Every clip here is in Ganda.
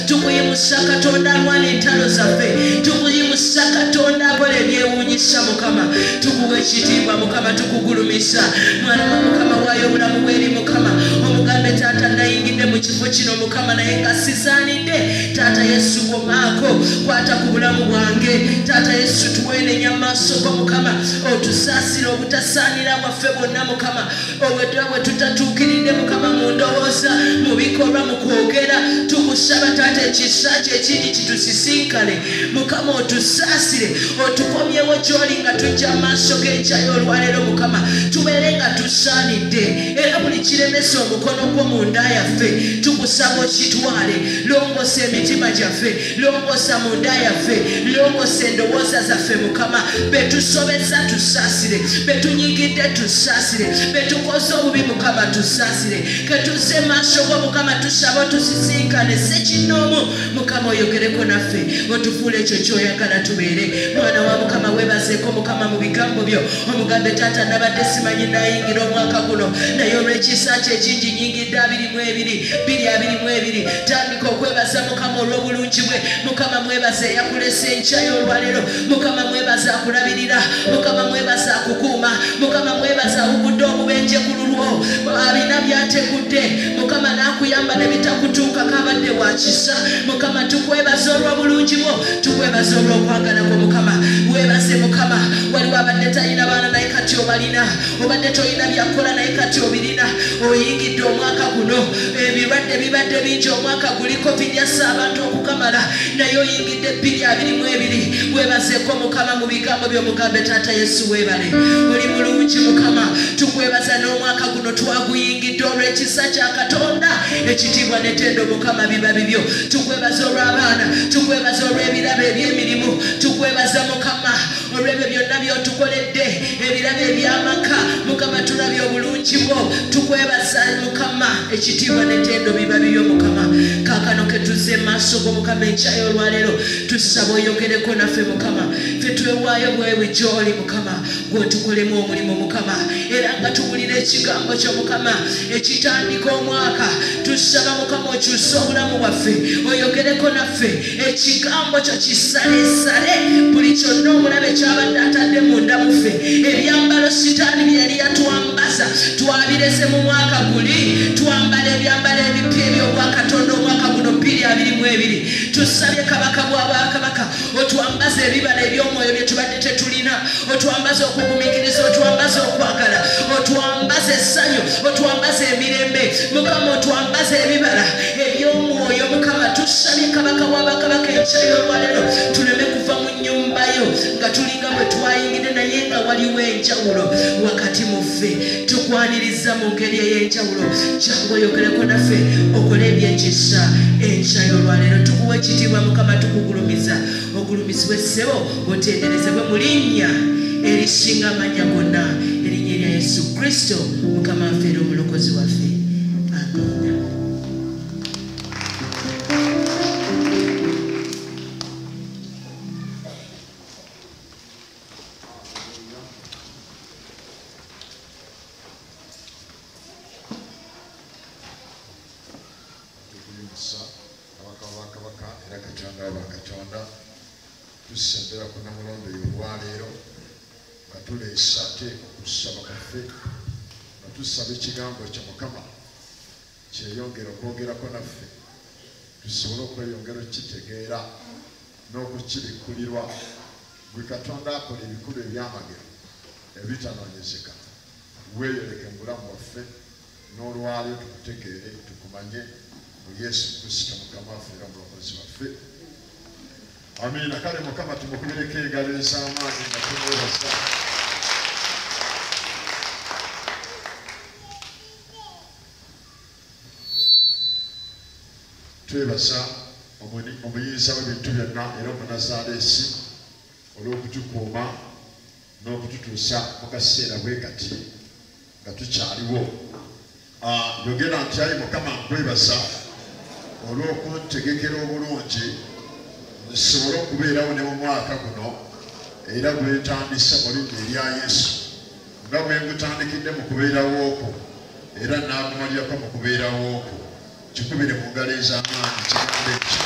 tukuyimusa Katonda alwana entalo zaffe, tukuyimusa Katonda akola ebyewuunyisa Mukama, tukuwa ekitiibwa Mukama, tukugulumisa mwana wa Mukama, waayo obulamu bweri Mukama, omugambe taata nayingidde mu kifo kino Mukama naye nga sisaanidde. Taata Yesu gomaako, kwata ku bulamu bwange Taata Yesu, tuweenenya maaso go Mukama, otusaasire obutasaanira bwaffe bwonna Mukama, obwe tutatuukiridde Mukama mu ndowooza, mu bikolwa, mu kwogera, tukusaba Taata ekisa kye ekindi kitusisinkane Mukama, otusaasire, otukomyewo gy'oli nga tujja maaso g'enkyayo olwaleero Mukama, tubeere nga tusaanidde era buli kiremesa omukono gwo mu nda yaffe tukusaba okitwale, longoosa emitima gyaffe, longoosa mu nda yaffe, longoosa endowooza zaffe Mukama, betusobeza tusaasire, betunyigidde tusaasire, betukoze obubi Mukama tusaasire, ketuze maaso go Mukama, tusaba otusisinkane ssekinnoomu Mukama, oyogereko naffe, otufuule ekyo ky'oyagala tubeere. Mwana wa Mukama, weebazeeko Mukama mu bigambo byo, omugambe Taata nabadde simanyi nayingira omwaka guno, naye olw'ekisa kye ekingi nyingidde 22 tandika okwebaza Mukama olw'obulungi bwe Mukama, mwebaze eyakulesa enkyayo olwaleero Mukama, mwebaze akulabirira Mukama, mwebaze akukuuma Mukama, mwebaze awugudde obubenje ku lulwo, alina byategudde Mukama, n'akuyamba ne bitakutuuka kabadde wa kisa Mukama, tukwebaza olw'obulungi bwo, tukwebaza olw'okwagala kwo Mukama, weebaze Mukama, waliwo abadde talina baana naye kati obalina, obadde tolina byakola naye kati obirina, oyingidde omwaka guno, ebirwadde bibadde bingi omwaka guliko bijasa abantu okukamala, naye oyingidde 2022, weebazeeko Mukama mu bigambo by'omugambe Taata Yesu, weebale, oli mulungi Mukama, tukwebaza n'omwaka guno twaguyingidde olw'ekisa kya Katonda, ekitiibwa n'ettendo Mukama biba bibyo, tukwebaza olw'abaana, tukwebaza olw'ebirabo eby'emirimu, tukwebaza Mukama olw'ebyo byonna by'otukoledde, ebirabo eby'amaka Mukama, tulabye obulungi bwo, tukwebaza Mukama, ekitiibwa n'ettendo biba bibyo Mukama. Kaakano ketuze maaso go Mukama enkyayo olwaleero, tusaba oyogereko naffe Mukama, ffe twewaayo bwewe gy'oli Mukama, gw'otukolemu omulimu Mukama, era nga tuwulira ekigambo kyo Mukama ekitandika omwaka, tusaba Mukama okyuse obulamu bwaffe, oyogereko naffe, ekigambo kyo kisaleesale buli kyonna omulabe kyabadde atadde munda muffe, ebyambalo sitaani bye yali yatwambaza twabirese mu mwaka guli, twambala ebyambalo ebipya eby'obwakatonda omwaka guno 2022. Tusabye Kabaka bw'Abakabaka otwambaze ebibala eby'omwoyo bye tubadde tetulina, otwambaze okugumikiriza, otwambaze okwagala, otwambaze essanyu, otwambaze emirembe Mukama, otwambaze ebibala eby'omwoyo Mukama. Tusabye Kabaka bw'Abakabaka enkyayo olwaleero tuleme kuva mu nnyumba yo nga tulinga bwe twayingidde naye nga waliwo enjawulo wakati mu ffe, tukwaniriza mu ngeri ey'enjawulo, jangu oyogereko naffe, okole ebyekisa enkyayo olwaleero. Tukuwa ekitiibwa Mukama, tukugulumiza, ogulumizibwe ssebo, otenderezebwe mu linnya erisinga amannya gonna, erinnya erya Yesu Kristo Mukama waffe era omulokozi waffe. Amina. Tusembera ku namulondo y'olwaleero nga tuleesa teeka okusaba kwaffe nga tusaba ekigambo kyo Mukama kyeyongera okwogerako naffe, tusobole okweyongera okukitegeera n'okukibikkulirwa. Gwe Katonda akola ebikulu eby'amagero ebitanoonyezeka, weeyoleke mu bulamu bwaffe, n'olwaleero tukutegeere, tukumanye mu Yesu Kristo Mukama waffe era omulokozi waffe. Amina. Kale Mukama tumukubireko engalo ez'amaanyi nga tumwebaza. Twebaza omuyinza w'ebintu byonna era Omunnazaaleesi olw'okutukuuma n'okututuusa mu kaseera bwe kati nga tukyaliwo. Yogera nti ayi Mukama nkwebaza olw'okuntegekera obulungi nsobole okubeerawo ne mu mwaka guno era gwetandisa mu linnya erya Yesu, nga bwe ngutandikidde mu kubeerawo okwo era n'agumalirako mu kubeerawo okwo. kikubire mu ngalo ez'amaanyi kigambo ekyo.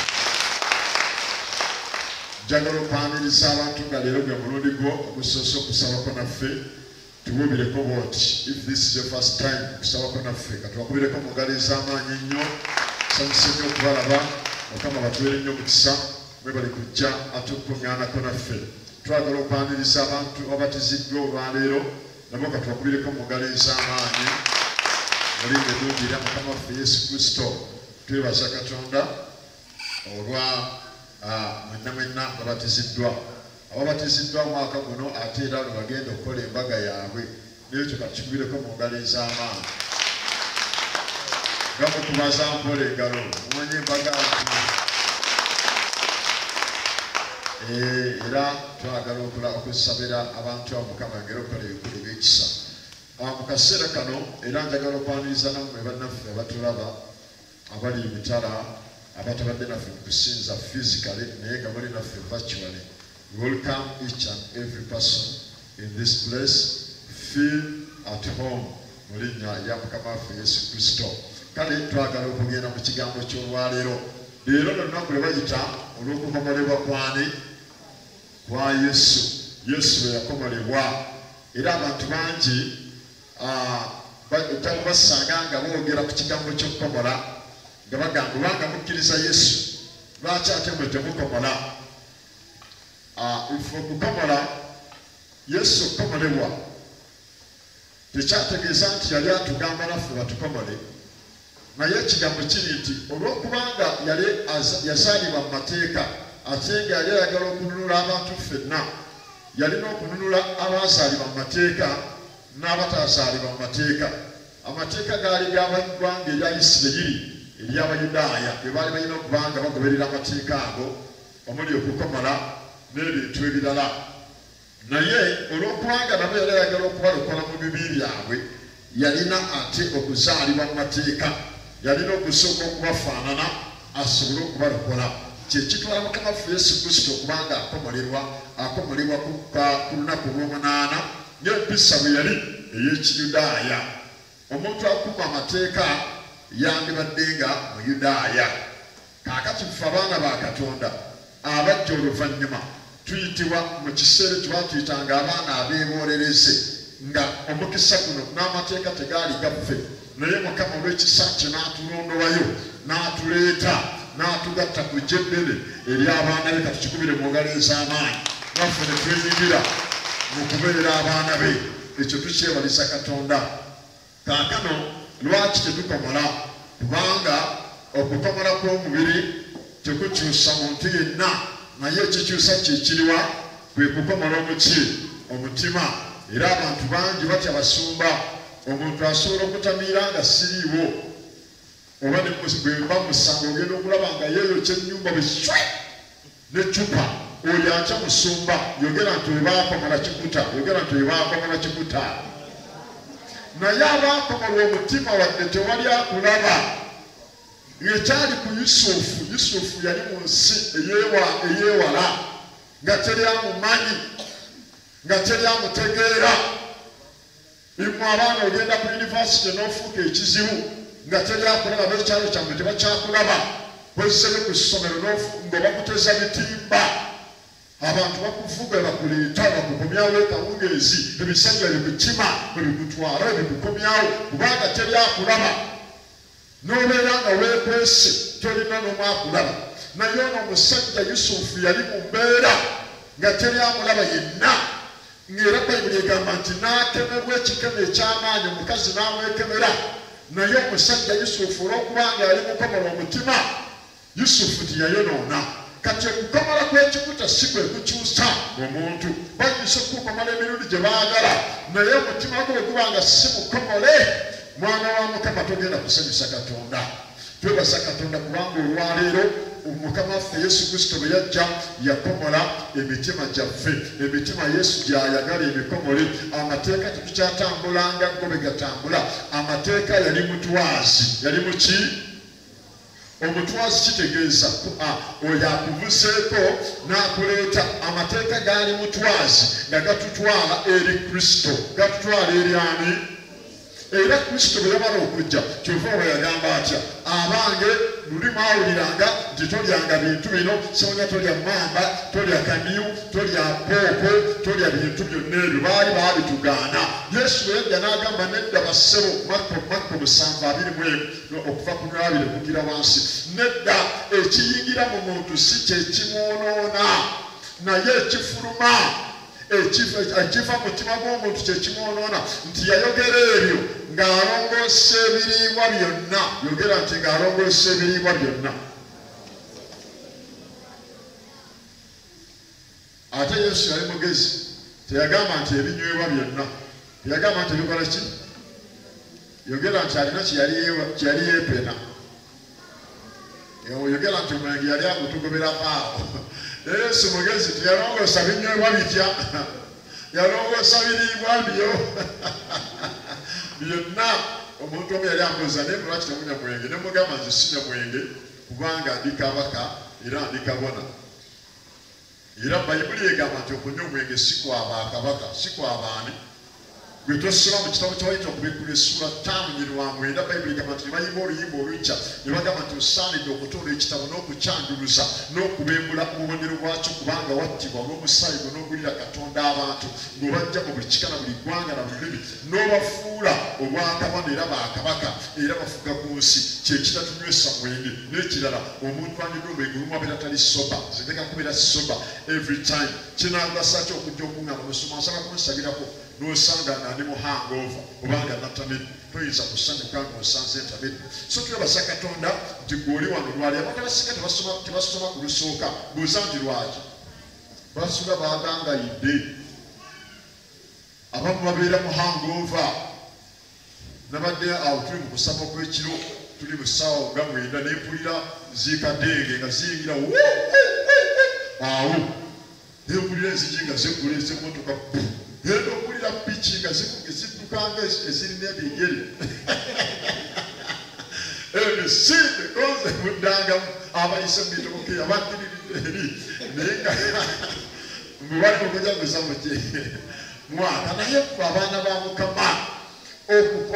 Njagala okwaniriza abantu nga leero gwe mulundi gwo ogusoose okusabako naffe tubuubireko bwoti. If this is your first time okusabako naffe katubakubireko mu ngalo ez'amaanyi ennyo. Nsanyuse nnyo okubalaba. Mukama batuweere nnyo omukisa mwe bali kujja ate okukuŋŋaanako naffe. Twagala okwaniriza abantu abatiziddwa olwaleero nabo katubakubireko mu ngalo ez'amaanyi. Mulinnya eddungi erya Mukama waffe Yesu Kristo. Twebaza Katonda olwa mwenna babatiziddwa. Ababatiziddwa omwaka guno ate era ne bagenda okukola embaga yaabwe. N'ekyo katukubireko mu ngalo ez'amaanyi. Nga mukubaza mpola engalo mumanyi embaga era twagala okusabira abantu abo Mukama ngeri okukola ebikulu eby'ekisa. Mu kaseera kano era njagala okwaniriza nammwe bannaffe abatulaba abali emitala abatabadde naffe mu kusinza physically naye nga muli naffe virtually. Welcome each and every person in this place. Feel at home mu linnya erya Mukama waffe Yesu Kristo. Kale twagala okugenda mu kigambo ky'olwaleero. Leero lunaku lwe bayita olw'okukomolebwa kwa Yesu. Yesu bwe yakomolebwa era abantu bangi basanga nga boogera ku kigambo ky'okukomola nga bagamba obanga mukkiriza Yesu lwaki ate mwe temukomola? Ife okukomola Yesu okukomolebwa tekyategeeza nti yali atugamba naffe batukomole, naye ekigambo kiri nti olw'okubanga yali yazaalibwa mu mateeka ate nga yali ayagala okununula abantu ffenna, yalina okununula abaazaalibwa mu mateeka n'abatazaalibwa mu mateeka. Amateeka gaali g'abaggwanga erya Isirayiri ery'Abayudaaya bwe baali balina okubanga bagoberera amateeka ago omuli okukomola n'ebintu ebirala. Naye olw'okubanga nabo yali ayagala okubalokola mu bibi byabwe, yalina ate okuzaalibwa mu mateeka, yalina okusooka okubafaanana asobole okubalokola. Kyekitwala Mukama waffe Yesu Kristo okubanga akomolebwa ku lunaku olw'omunaana ng'empisa bwe yali ey'Ekiyudaaya. Omuntu akuuma amateeka yandibadde nga Muyudaaya. Kaakati ffe abaana ba Katonda abajja oluvannyuma tuyitibwa mu kiseera kye batuyitanga abaana abeebolereze, nga omukisa guno n'amateeka tegaali gaffe, naye Mukama olw'ekisa kye n'atulondowayo n'atuleeta n'atugatta ku jjeddere ery'abaana be. Katukikubire mu ngalo ez'amaanyi naffe ne twenyingira mu kubeera abaana be. Ekyo tukyewaliza Katonda. Kaakano lwaki tetukomola? Kubanga okukomola kw'omubiri tekukyusa muntu yenna, naye ekikyusa kikiriwa kwe kukomola omutima. Era abantu bangi batya basumba. Omuntu asobola okutamiira nga siriiwo, oba bwe bamusanga ogenda okulaba nga yeeyokya ennyumba bwe n'eccupa, oyo atya musumba, yogera nti webaakomola kikuta, yogera nti webaakomola kikuta. Naye abaakomola omutima wadde tewali akulaba. Ng'ekyali ku Yusufu yali mu nsi eyeewala, nga teri amumanyi, nga teri amutegeera. Mmwe abaana ogenda ku yunivasite n'ofuuka ekizibu nga teri akulaba, n'ekyalo kyammwe tebakyakulaba. Bw'ozisebe ku ssomero nga bakuteza bitimba, abantu bakuvuga bakuleeta bakukomyawo ekawungeezi, ebisanja bikukima bikutwala bikukomyawo kubanga teri akulaba. N'obeera nga weekwese tolina n'omu akulaba. Naye ono omusajja Yusufu yali mu mbeera nga teri amulaba yenna, ng'era Bayibuli egamba nti n'akemerwa ekikemo eky'amaanyi, omukazi n'amwekemera. Naye omusajja Yusufu olw'okubanga yali mukomola omutima, Yusufu teyayonoona. Kati okukomola kw'ekikuta si kwe kukyusa omuntu. Bayinza okukomola emirundi gye baagala, naye omutima gwe bwe guba nga si mukomole, mwana wa Mukama togenda kusanyusa Katonda. Twebaza Katonda kubanga olwaleero Mukama waffe Yesu Kristo bwe yajja yakomola emitima gyaffe. Emitima Yesu gy'ayagala emikomole. Amateeka tetukyatambulanga go bwe gatambula. Amateeka yali mutwazi. Yali muki? Omutwazi kitegeeza oyo akuvuseeko n'akuleeta. Amateeka gaali mutwazi nga gatutwala eri Kristo. Gatutwala eri ani? era Kristo bwe yamala okujja kyova bwe yagamba atya abange luli mwawuliranga nti tolyanga bintu bino sonya tolya mamba tolya kaniyu tolya pooko tolya bintu byonna ebyo baali baabitugaana Yesu bwe yajja n'agamba nedda bassebo Makko 7:21 okuva ku 20 kugira wansi nedda ekiyingira mu muntu si kye kimwonoona naye ekifuluma ekiva mutima gw'omuntu kye kimwonoona nti yayogera ebyo ng'alongoosa ebiriibwa byonna yogera nti ng'alongoosa ebiriibwa byonna ate Yesu yali mugezi teyagamba nti ebinywebwa byonna teyagamba nti ebikola ki yogera nti alina kyeyali yeepena yogera nti omwenge yali agutugoberamu awo Yesu mugezi teyalongoosa binywebwa bitya yalongoosa biriibwa byo byonna omuntu omu yali ambuuza naye lwaki temunywa mwenge ne mugamba nti sinywa mwenge kubanga ndi kabaka era ndi kabona era Bayibuli egamba nti okunywa omwenge si kwa bakabaka si kwa baani gwe tosoma mu kitabo ky'Abayita okubikkula essula 5:9 Bayibuli egamba nti ne bayimba oluyimba olujja ne bagamba nti osaanidde okutonda ekitabo n'okukyanjuluza n'okubembula obubonero bwakyo kubanga wattibwa olw'omusaayi gwe n'ogulira Katonda abantu ng'obajja mu buli kika na buli ggwanga na buli lulimi n'obafuula obwakabona era bakabaka era bafuga ku nsi kyekitatunywesa mwenge n'ekirala omuntu anywa omwenge olumu abeera tali soba ziteka kubeera soba every time kinagasa ki okujja okuŋŋaana musoma nsaba kunsabirako n'osanga nga ndi mu hangover obanga natamedde toyinza kusanyuka ng'osanze entamedde so twebasa Katonda nti gw'oli wano lwali abantu abasika tebasoma ku lusooka buuza nti lwaki basula bagangayidde abamu babeera mu hangover nabadde awo tuli mu kusaba kw'ekiro tuli mu ssaawa nga 9 nempulira ziikadenge nga ziyingira awo nempulira enzigi nga zeggula ez'emmotoka eno okulira piki nga ziddukanga ezirina ebigere emisinde koze muddangamu abayise mubitoke abakiriridde eri naye nga mubali okujaguza muki mwaka naye abaana ba Mukama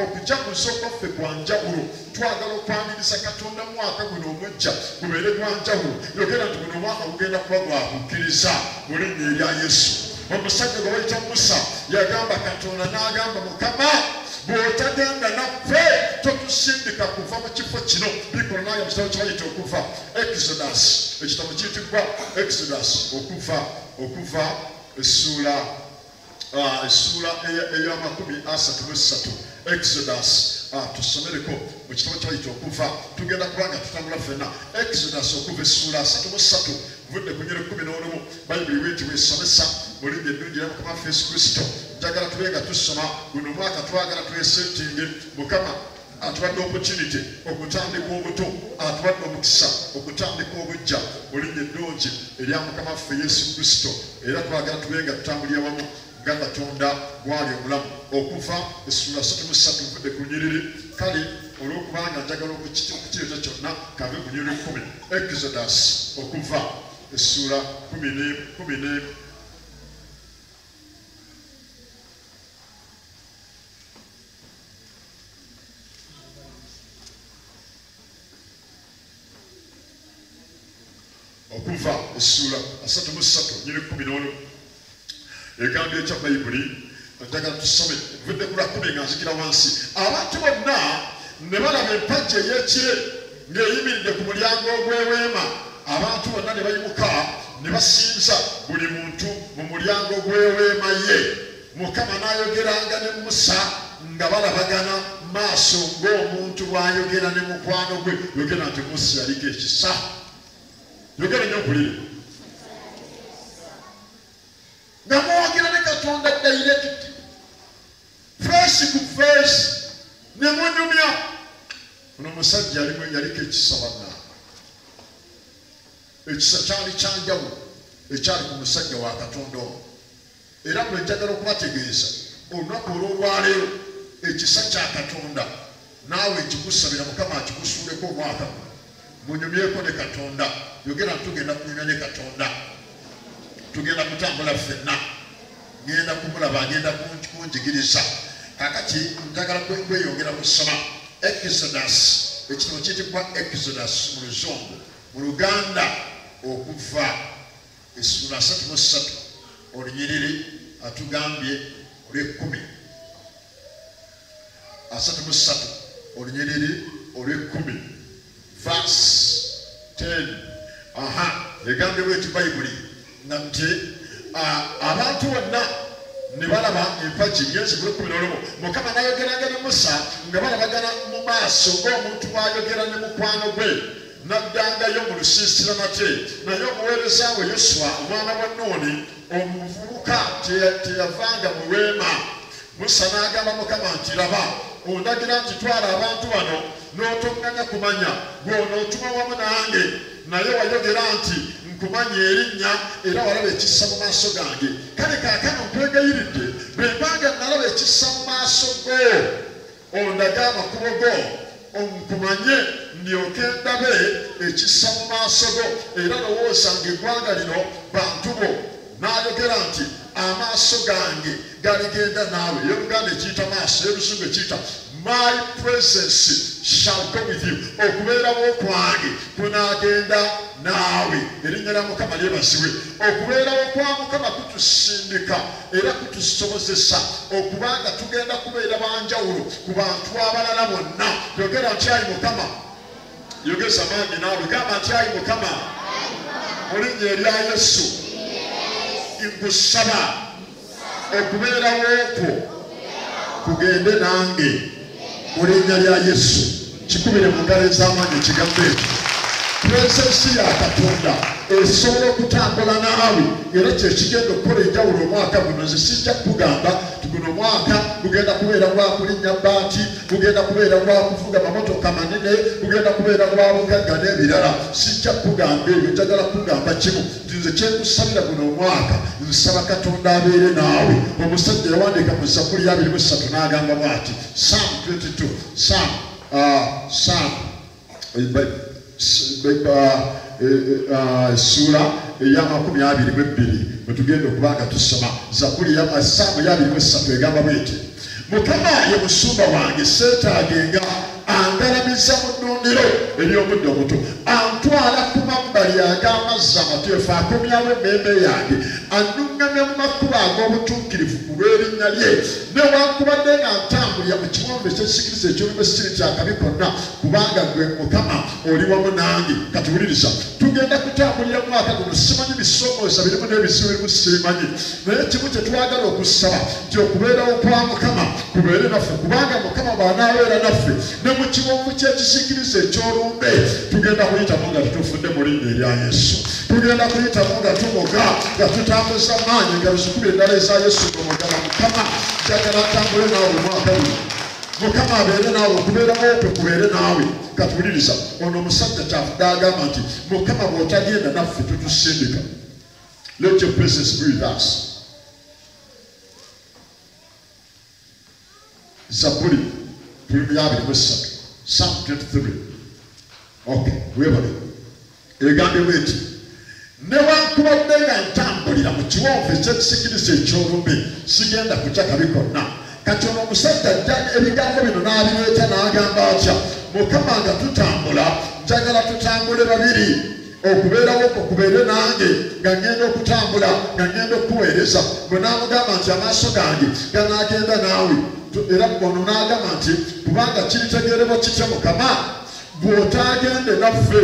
okujaguza okwaffe kwa njawulo twagala okwaniriza Katonda mwaka guno omujja gubeere gwa njawulo yogera nti guno omwaka gugenda kuba gwa kukkiriza mu linnya erya Yesu omusajja gwe bayita Musa yagamba Katonda n'agamba Mukama bw'otagenda naffe totusindika kuva mu kifo kino bikola naye mu kitabo kibayita okuva Exodus ekitabo kiyitibwa Exodus okuva essula eya 33 Exodus tusomereko mu kitabo kibayita okuva tugenda kubanga tutambula ffenna Exodus okuva essula 33 vudde ku nyero 11 Bayibuli wetu wesomesa mulinnya eddungi lya Mukama waffe Yesu Kristo njagala tube nga tusoma guno mwaka twagala twesettinge Mukama atuwadde opportunity okutandika obuto atuwadde omukisa okutandika obujja mulinnya eddungi erya Mukama waffe Yesu Kristo era twagala tube nga tutambulira wamu nga Katonda gwali omulamu okuva essula 33 vudde ku nnyiriri kale olw'okubanga njagala okukireta kyonna kave ku nnyiriri 10 Exodus okuva essula 10 okuva essula 33 nyiri 11 egambye ekya Bayibuli njagala tusome vudde ku lwa 10 nga nzikira wansi abantu bonna ne balaba empagi ey'ekire ng'eyimiridde ku mulyango ogw'eweema abantu bonna ne bayimuka ne basinza buli muntu mu mulyango gw'eweema ye Mukama n'ayogeranga ne Musa nga balabagana maaso ng'omuntu bw'ayogera ne mukwano gwe yogera nti Musa yaliko ekisa yogera nnyo mpulire nga mwogera ne Katonda direct fresh ku fresh ne munyumya ono musajja yaliko ekisa banna ekisa kyali kyanjawulo ekyali ku musajja wa Katonda ono era mwe njagala okubategeeza olunaku olw'olwaleero ekisa kya Katonda naawe ekikusabira Mukama akikusuuleko omwaka munyumyeko ne Katonda yogera tugenda kunyumya ne Katonda tugenda kutambula ffenna ngenda kumulaba agenda kunjigiriza kakati ntagala kweyongera kusoma Exodus ekitabo kiyitibwa Exodus mu Luzungu mu Luganda okuva essula 33 olunyiriri atugambye olw'ekkumi 33 olunyiriri olw'ekkumi verse 10 egambye bweti bayibuli nti abantu bonna ne balaba empagi myezi kulw'ekkumi Mukama n'ayogeranga ne Musa nga balabagana mu maaso ng'omuntu bw'ayogera ne mukwano gwe n'addangayo mu lusiisira nate naye omuweereza we Yoswa omwana wa Nuuni omuvubuka teyavanga mu weema. Musa n'agamba Mukama nti laba ondagira nti twala abantu bano n'otoŋŋanya kumanya gw'onootuma wamu nange naye wayogera nti nkumanya erinnya era walaba ekissa mu maaso gange kale kaakano nkwegayiridde bwe mbanga nalaba ekissa mu maaso go ondage amakubo go onkumanye ndyoke ndabe ekissa mu maaso go era lowooza ng'eggwanga lino bantu bo n'ayogera nti amaaso gange galigenda naawe ey'Oluganda ekiyita maaso ey'Olusungu ekiyita my presence shall go with you okubeerawo kwange kunaagenda naawe erinnya lya Mukama lyebazibwe. Okubeerawo kwa Mukama kutusindika era kutusobozesa okubanga tugenda kubeera banjawulo ku bantu abalala bonna. Yogera nti ayi Mukama, yogeza maanyi naawe gamba nti ayi Mukama mu linnya erya Yesu nkusaba okubeerawo kwo kugende nange mu linnya lya Yesu. Kikubire mu ngalo ez'amaanyi ekigambo ekyo. Puresensi ya Katonda esobola okutambula naawe era kyekigenda okukola enjawulo omwaka guno. Nze sijja kugamba guno omwaka gugenda kubeera gwa kulinnya bbaati, gugenda kubeera gwa kuvuga mamotoka manene, gugenda kubeera gwa bugagga n'ebirala. Sijja kugamba ebyo, njagala kugamba kimu nti nze kyenkusabira guno omwaka nsaba Katonda abeere naawe. Omusajja yawandiika mu Zabbuli 23 n'agamba bw'ati, Psalm 22 essula eya 22 bwetugenda okubanga tusoma Zabbuli ya Psalm 23 egamba bweti, Mukama ye musumba wange seetaagenga, angalamiza mu nnundiro ery'omuddo omuto, antwala ku mabbali ag'amazzi amateefu, akomyawo emmeeme yange, annuŋŋamya mu makubo ag'obutuukirivu ku lw'erinnya lye. Newankubadde nga ntambulira mu kiwonvu ekyekisikiriza eky'olumu esiri kyakabi konna, kubanga gwe Mukama oli wamu nange. Katuwuliriza, tugenda kutambulira mu mwaka guno, simanyi bisoomooza birimu n'ebizibu birimu simanyi, naye kimu kye twagala okusaba nti okubeerawo kwa Mukama kubeere naffe, kubanga Mukama bw'anaabeera naffe ne mu kiwonvu ky'ekisikiriza eky'olumbe tugenda kuyitamu nga tutufudde mu linnya erya Yesu. Tugenda kuyitamu nga tumoga nga tutambuza maanyi nga luzikubira endala eza Yesu ng'omugala. Mukama njagala atambule naawe omwaka guno. Mukama abeere naawe, okubeerawo kwe kubeere naawe. Katuwuliriza, ono omusajja kyavudde agamba nti Mukama bw'otagenda naffe tutusindika. Let your presence be with us. Zabbuli 23 Psalm 23. Okay, webale egambye bweti, newankubadde nga ntambulira mu kiwonvu ekyekisikiriza eky'olumbe sigenda kutya kabi konna. Kati ono omusajja ajja ebigambo bino n'abireeta n'agamba atya, Mukama nga tutambula njagala tutambule babiri, okubeerawo kwo kubeere nange nga ngenda okutambula nga ngenda okuweereza. Bwe n'amugamba nti amaaso gange ganaagenda naawe, era ono n'agamba nti kubanga kiritegeerebwa kitya Mukama bw'otaagende naffe,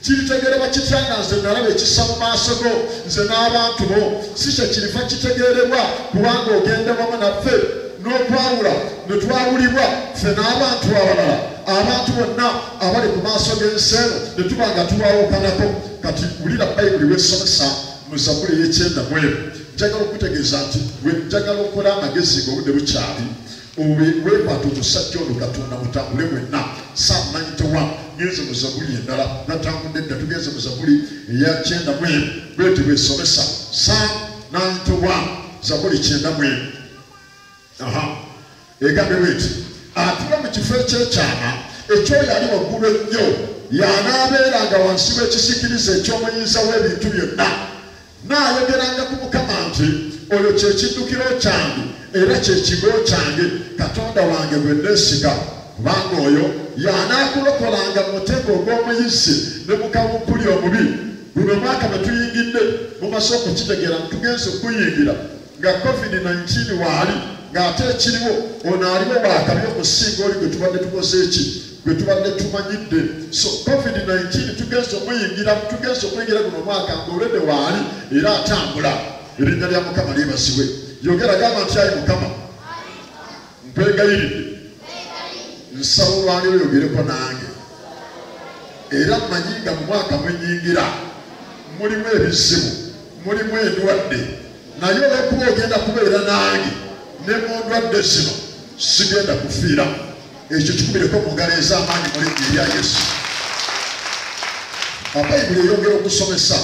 kiritegeerebwa kitya nga nze nalaba ekissa mu maaso go nze n'abantu bo, si kye kiriva kitegeerebwa kubanga ogenda wamu naffe n'okwawula ne twawulibwa ffe n'abantu abalala, abantu bonna abali ku maaso g'ensi eno ne tuba nga tuwaawukanako. Kati wulira Bayibuli w'esomesa mu Zabbuli ey'ekyenda-mwemu. Njagala okutegeeza nti bwe njagala okukola amagezi ng'obudde bukyali, weekwata omusajja ono Katonda mutambule mwenna. Psalm 91 ngenze mu Zabbuli endala, natambudde edda tugenze mu Zabbuli eya 9 bweti bwesomesa. Psalm 91 Zabbuli 9. Egambe bweti, atuula mu kifo ekyekyama ekyoyo ali waggulu ennyo, y'anaabeeranga wansi w'ekisikiriza eky'omuyinza w'ebintu byonna. N'ayogeranga ku Mukama nti oyo kye kiddukiro kyange, era kyekigo kyange Katonda wange gwe neesiga kubanga oyo y'anaakulokolanga mu mutego ogw'omuyisi ne mu kawumpuli omubi. Guno mwaka bwe tuyingidde mumaze okukitegeera tugenze okuyingira nga COVID-19 waali ng'ate ekiriwo ono aliwo waakabi okusinga oli gwe tubadde tukoze eki gwe tubadde tumanyidde. So COVID-19 tugenze okuyingira guno mwaka ng'olwedde waali era atambula. Erinnya lya Mukama lyebazibwe. Yogera gamba nti ayi Mukama nkwegayiridde nsaba olwaleero yogereko nange era mmanyi nga mu mwaka mwenyingira mulimu ebizibu mulimu endwadde naye olw'okuba ogenda kubeera nange ne mu ndwadde zino sigenda kufiiramu. Ekyo kikubireko mu ngalo ez'amaanyi mu linnya erya Yesu. Bayibuli eyongera okusomesa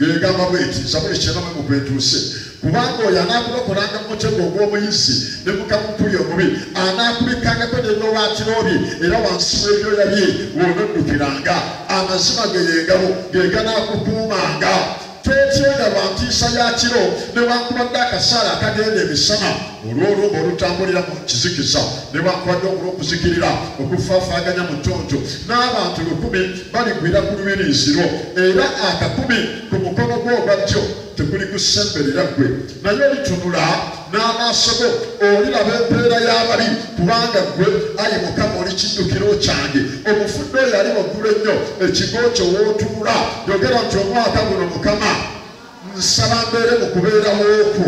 ng'egamba bw'eti Zabuli 9 bw'etuuse kubanga oyo anaakulokolanga mu mutego ogw'omuyisi ne mu kawumpuli omubi anaakubikangako n'ebiwawaatiro bye era wansi w'ebyoya bye w'onoddukiranga amazima ge y'engabo ge ganaakukuumanga. Twetyenga lwa ntiisa ya kiro newankubadde akasaala akagenda emisana olw'olumba olutambulira mu kizikiza newankubadde olw'okuzikirira okufaafaaganya mu ttonto n'abantu 100 baligwira ku lubiriiziro era 10 ku mukono gwo ogwa ddyo tekuli kusemberera ggwe naye olitunula n'amaaso go oliraba empeera y'ababi kubanga ggwe ayi Mukama oli kiddukiro kyange. Omufudde oyo ali waggulu ennyo ekigo kyo w'otuula yogera nti omwaka guno Mukama nsaba mbeere mu kubeerawo okwo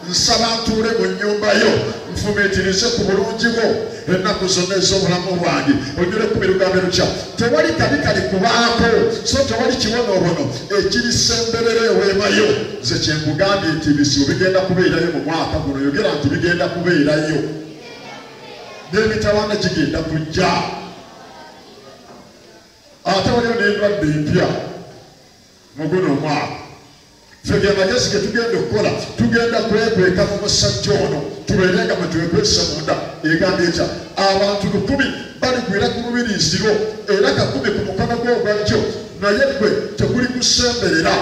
nsaba ntuule mu nnyumba yo nfumiitirize ku bulungi bwo ennaku zonna ez'obulamu bwange onyole ku birugambe lukya. Tewali kabi kali kubaako so tewali kibonoobono ekirisemberera eweema yo. Nze kyenkugambye nti ebizibu bigenda kubeerayo mu mwaka guno yogera nti bigenda kubeerayo n'emitawaana gigenda kujja ate waliyo n'endwadde empya mu guno omwaka. Fege amagezi ge tugenda okukola tugenda kwekweka mu musajja ono tubeerenga mwe twekwesa munda egambye etya abantu 10 baligwira ku lubiriiziro era 10 ku mukono gwo ogwa ddyo naye ggwe tekuli kusemberera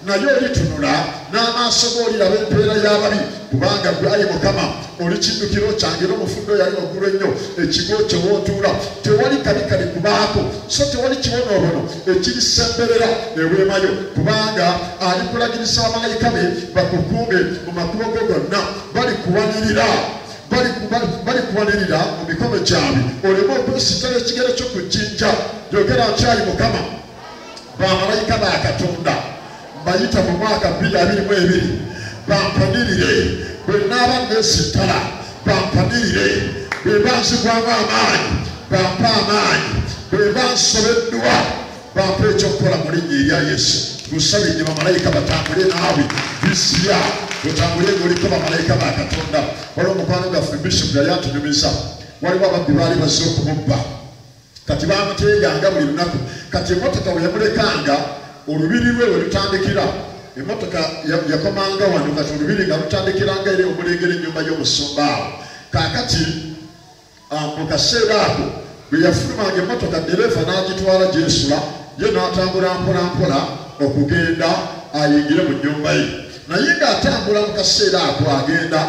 naye olitunula n'amaaso go oliraba empeera y'ababi kubanga ggwe ayi Mukama oli kiddukiro kyange era omufudde oyo ali waggulu ennyo ekigo kye w'otuula. Tewali kabi kali kubaako so tewali kibonoobono ekirisemberera eweema yo kubanga alikulagiriza bamalayika be bakukuume mu makubo go gonna balikuwanirira mu mikono gyabwe oleme okwesitala ekigero ky'okujjinja. Yogera nti ayi Mukama bamalayika ba Katonda mbayita mu mwaka 2022 bampanirire bwe naaba neesittala bampanirire bwe banzigwamu amaanyi bampa amaanyi bwe bansobeddwa bampa ekyokukola mu linnya erya Yesu. Tusabidde bamalayika batambule naawe bisirya otambule ng'oliko bamalayika ba Katonda. Waliwo omukwano gaffe Bishop yali atunyumiza waliwo ababbi baali bazze okumubba kati bamuteeganga buli lunaku kati emmotoka bwe yamulekanga olubiri lwe we lutandikira emmotoka yakomanga wano kati olubiri nga lutandikiranga eri omulengera ennyumba y'omusumba awo. Kaakati mu kaseera ako bwe yafulumanga emmotoka dereeva n'agitwala gyesula ye n'atambula mpola mpola okugenda ayingire mu nnyumba ye naye ng'atambula mu kaseera ako agenda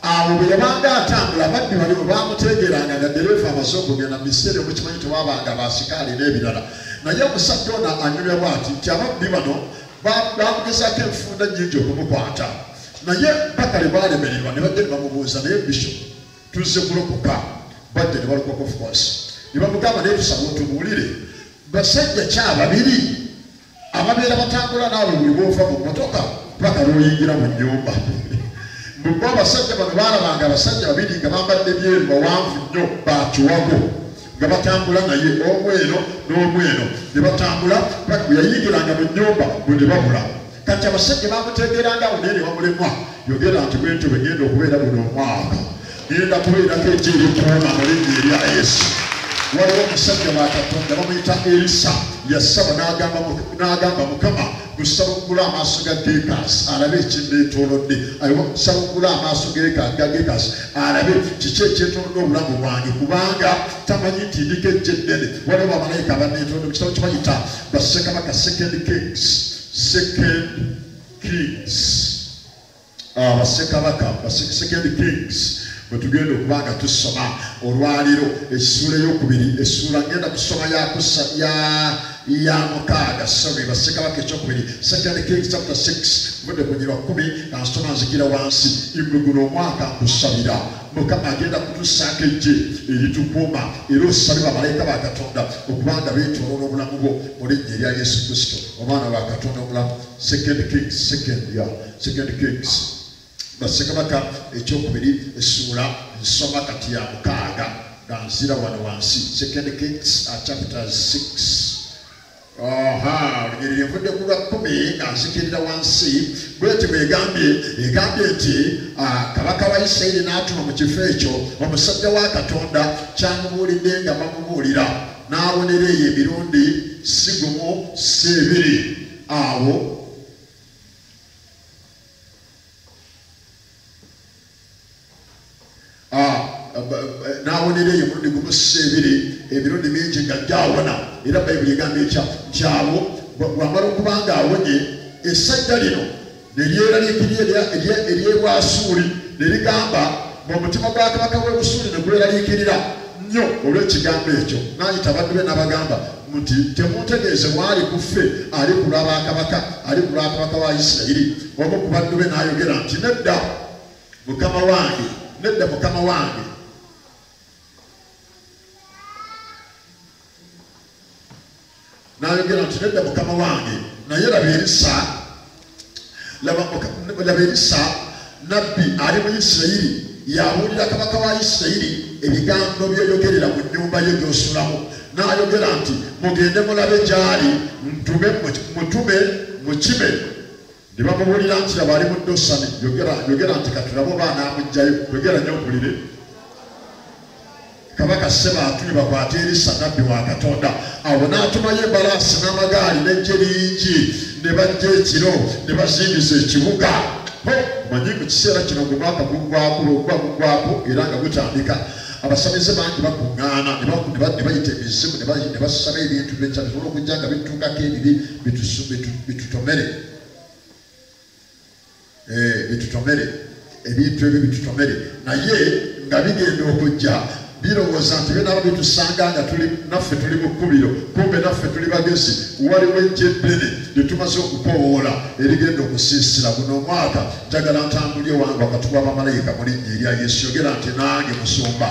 awo bwe yabanga atambula ababbi bali bwe bamuteegeranga nga dereeva amaze okugenda mu biseera omukimanyi tewabanga basikaali n'ebirala naye omusajja ono anyumya bw'ati nti ababbi bano bamugezaako enfunda nnyingi okumukwata naye mpaka le baalemererwa ne badde ne bamubuuza naye Bishop tuzze kulokoka badde ne balokoka of course ne bamugamba naye tusaba otubuulire basajja kyababiri ababeera batambula naawe buli bw'ova mu mmotoka paka lw'oyingira mu nnyumba. Mbwe abasajja bano baalabanga abasajja babiri nga bambadde byeru bawanvu nnyo bakiwago nga batambula naye omweno n'omweno ne batambula paka bwe yayingiranga mu nnyumba bwe ne babula. Kati abasajja bamuteegerangawo naye ne bamulemwa yogera nti bwentyo bwe ngenda okubeera buno omwaka ngenda kubeerako ejja erikuuma mu linnya erya Yesu. Waliwo omusajja wa Katonda bamuyita Elisa yasaba n'agamba Mukama gusaba okugula amaaso ga Gekasi alabe ekinneetoolodde saba okugula amaaso ga Gekasi alabe kiki ekyetoolodde obulamu bwange kubanga tamanyi nti ndiko ejja eddene. Waliwo bamalayika abanneetoolodde mu kitabo kibayita bassekabaka Second Kings bassekabaka Second Kings bwe tugenda okubanga tusoma olwaliro essula ey'okubiri essula ngenda kusoma ya mukaaga sorry bassekabaka ekyokubiri 2 Kings chapter 6 mudde ku nyiba 10 kansoma nzikira wansi guno omwaka nkusabira Mukama agenda kutussaako eggye eritukuuma era osabye bamalayika ba Katonda okubanga beetooloola obulamu bwo mu linnya erya Yesu Kristo omwana wa Katonda omulamu 2 Kings bassekabaka ekyokubiri essula nsoma kati ya mukaaga nga nzira wano wansi 2 Kings chapter 6 olugeri envudde ku lwa 10 nga nzikirira wansi bweti bwegambye nti kabaka wa Isirayiri n'atuma mu kifo ekyo omusajja wa Katonda kyamubuulidde nga bamubuulira n'awonera eyo emirundi si gumu si ebiri awo n'awonera eyo emirundi gumu si ebiri emirundi mingi nga gyawona era Bayibuli egambye nti awo bw'amala okuba nga awonye essajja lino ne lyeraliikirira ery'Ebwasuuli ne ligamba ng'omutima gwa kabaka w'e Busuuli ne gweraliikirira nnyo olw'ekigambo ekyo n'ayita baddu be n'abagamba nti temuntegeeze mwali ku ffe ali ku lw'abakabaka ali ku lw'akabaka wa Isirayiri omu ku baddu be n'ayogera nti nedda mukama wange n'ayogera nti nedda mukama wange naye laba Erisa nabbi ali mu Isirayiri yabuulira kabaka wa Isirayiri ebigambo byeyogerera mu nnyumba ye gy'osulamu n'ayogera nti mugende mulabe gy'ali mutume mukime ne bamubuulira nti laba ali mu Dosani yogera nti katulabo baanaamugjayo yogera nnyo mpulire kabaka sseba atuli bakwate Erisa nabbi wa Katonda awo n'atumayo embalaasi n'amagaali n'eggye lingi ne bajja ekiro ne bazingiza ekibuga manyi mu kiseera kino omwaka gugwako era nga gutandika abasamize bangi bakuŋŋaana ne bayita emizimu ne basaba ebintu byekyalisobola okujja nga bituukako ebibi bitutomere ebintu ebyo bitutomere naye nga bigenda okujja birowooza nti binaaba bitusanga nga naffe tuli mu kkubiro kumbe naffe tuli bagezi waliwo eggye eddene lye tumaze okukoowoola erigenda okusiisira guno omwaka njagala ntambulye wange wakati w'abamalayika mu linnya erya Yesu yogera nti nange musumba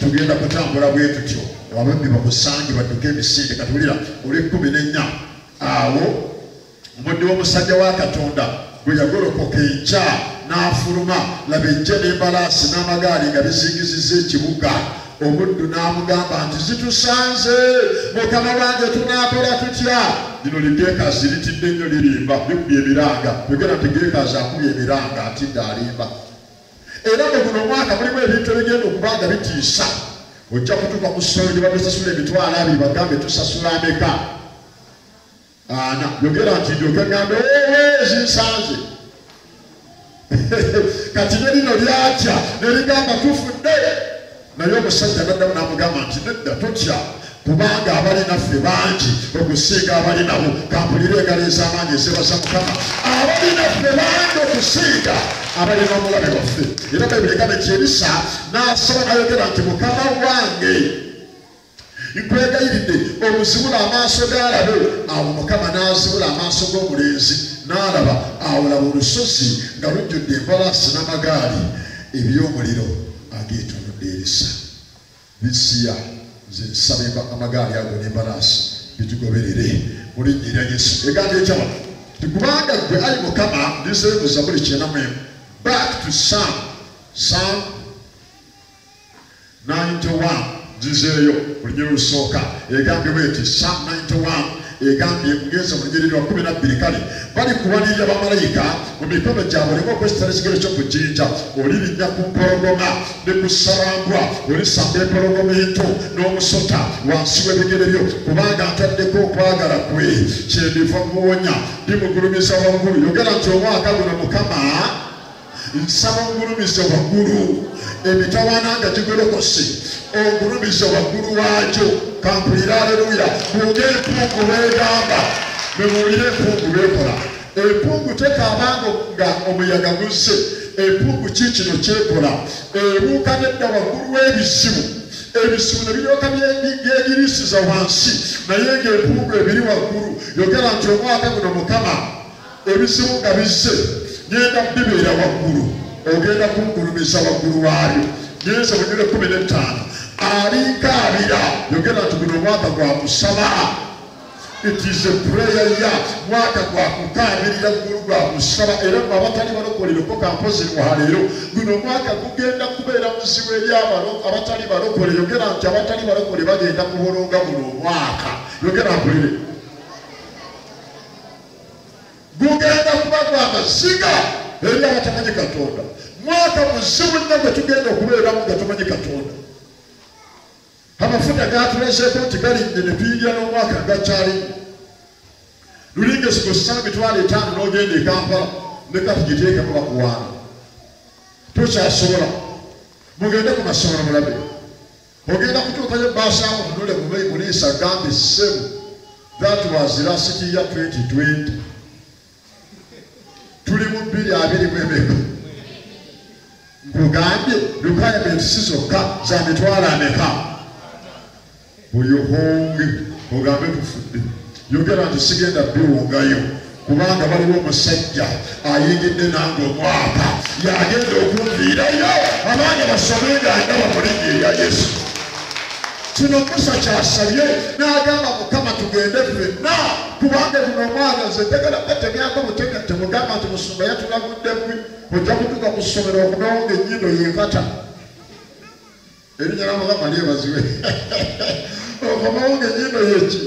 tugenda kutambula bwe tutyo ababbi bakusange badduke emisinde katuwulira olw'14 awo omuddu w'omusajja wa Katonda bwe yagolokoka enkya n'afuluma laba ejje n'embalaasi n'amagaali nga bizingizizza ekibuga omuddu n'amugamba nti zitusanze mukama wange tunaakola tutya lino ligeekaazi litidde nnyo lirimba likubye emiranga yogera nti geekaazi akubye emiranga atidde alimba era mu guno omwaka mulimu ebintu ebigenda okuba nga bitiisa ojja kutuuka ku ssomero gye badusasula emitwalo 2 bagambe tusasula ameka ana yogera nti ndyoke ngambe zinsanze kati ne lino lyatya ne ligamba tufudde naye omusajja naddamu n'amugamba nti nedda totya kubanga abali naffe bangi okusinga abali nabo kampulira engalo ez'amaanyi ezebaza Mukama abali naffe bangi okusinga abali n'omulabe waffe era Bayibuli egamba nti Erisa n'asaba n'ayogera nti Mukama wange nkwegayiridde omuzibula amaaso g'alabe awo Mukama n'azibula amaaso g'omulenzi n'alaba awo laba olusozi nga lujjudde embalaasi n'amagaali eby'omuliro ageetoolodde Erisa bisiya nze nsaba amagaali ago n'embalaasi bitugoberere mu linnya erya Yesu egamba ekyawa tikubanga ggwe ali Mukama ndizeeyo mu Zabuli 91 back to Psalm 91 nzizeeyo olunyiri olusooka egambye bweti Psalm 91 egambye mugeze mu lunyiriri lwa 12 kale bali kuwanirira bamalayika mu mikono gyabwe olema okwesitala ekigero ky'okujinja olirinnya ku mpologoma ne ku ssalambwa olisamba empologoma ento n'omusota wansi w'ebigere byo kubanga ntaddeko okwagala kwe kyendiva muwonya ndimugulumiza waggulu yogera nti omwaka guno Mukama nsaba ongulumize waggulu emitawaana nga gigolokose ongulumize waggulu waagyo kampulira aleluya buuge empungu beegamba bebuulire empungu beekola empungu tekaabanga nga omuyaga guzze empungu kikino kyekola ebuuka nedda waggulu w'ebizibu ebisibu ne biryoka byegirisiza wansi naye ng'empungu ebiri waggulu yogera nti omwaka guno mukama ebisibu nga bizze ngenda bibeera waggulu ogenda kungulumiza waggulu waayo nyenze bunyule 15 alinkaabira yogera nti guno omwaka gwa kusaba. It is a prayer ya mwaka gwa kukaabirira ggulu gwa kusaba era mwe abatali balokolero kampozi lwaleero guno omwaka gugenda kubeera muzibu eri abatali balokole yogera nti abatali balokole bagenda kubolonga guno omwaka yogera mpulire gugenda kuba gwa maziga eri abatamanyi Katonda mwaka muzibu nnyo gwe tugenda okubeeramu nga tumanyi Katonda. Amafuta gatuleseeko nti galinye ne tuyingira n'omwaka gakyali lulinga esigo sisana mitwalo 5 n'ogenda e Kampala ne kati giteekemu bakuwaana tokyasobola mugende ku masomero mulabe ogenda kutuukayo baasaamu tunule mu Buyibuli agambe ssebo that was last year 2020 tuli mu 2020 nkugambye requirement si zokka za mitwalo ameka oyohonge ogambe tufudde yogera nti sigenda biwongayo kubanga waliwo omusajja ayingidde nange omwaka yagenda okunviirayo abaana basomenga ndaba mu linnya erya Yesu. Kino Musa kyasabye n'agamba Mukama tugende ffenna kubanga guno omwana nze njagala batemyako butega temugamba nti musumba yatulagudde gwe ojja kutuuka ku ssomero okubawo ng'ennyindo yenkata erinnya lya Mukama lyebaziwe okabawo ng'ennyindo yeki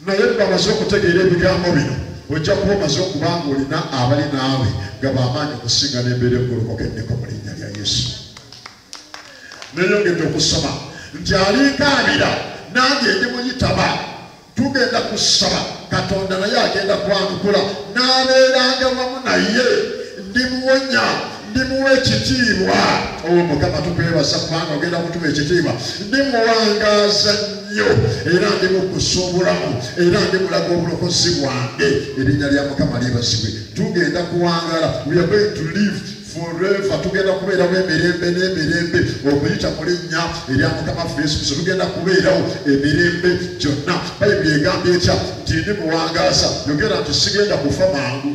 naye bamaze okutegeera ebigambo bino ojja kuba omaze okubanga olina abali naawe nga bamaanyi okusinga n'embeera eggolokokeddeko mu linnya lya Yesu. Neyongedde okusoma nti alinkaabira nange ndi muyitaba tugenda kusaba Katonda naye agenda kwanukula n'abeeranga wamu naye ndimuwonya ndimuwa ekitiibwa. Owo Mukama tukwebaza kubanga ogenda kutuwa ekitiibwa ndimuwangaaza nnyo era ndimukusa obulamu era ndimulaga obulokozi bwange erinnya lya Mukama lyebazibwe. Tugenda kuwangaala we are going to live forever tugenda kubeerawo emirembe n'emirembe okuyita mu linnya erya Mukama waffe Yesu Kristo tugenda kubeerawo emirembe gyonna. Bayibuli egambye etya nti ndimuwangaaza yogera nti sigenda kufa mangu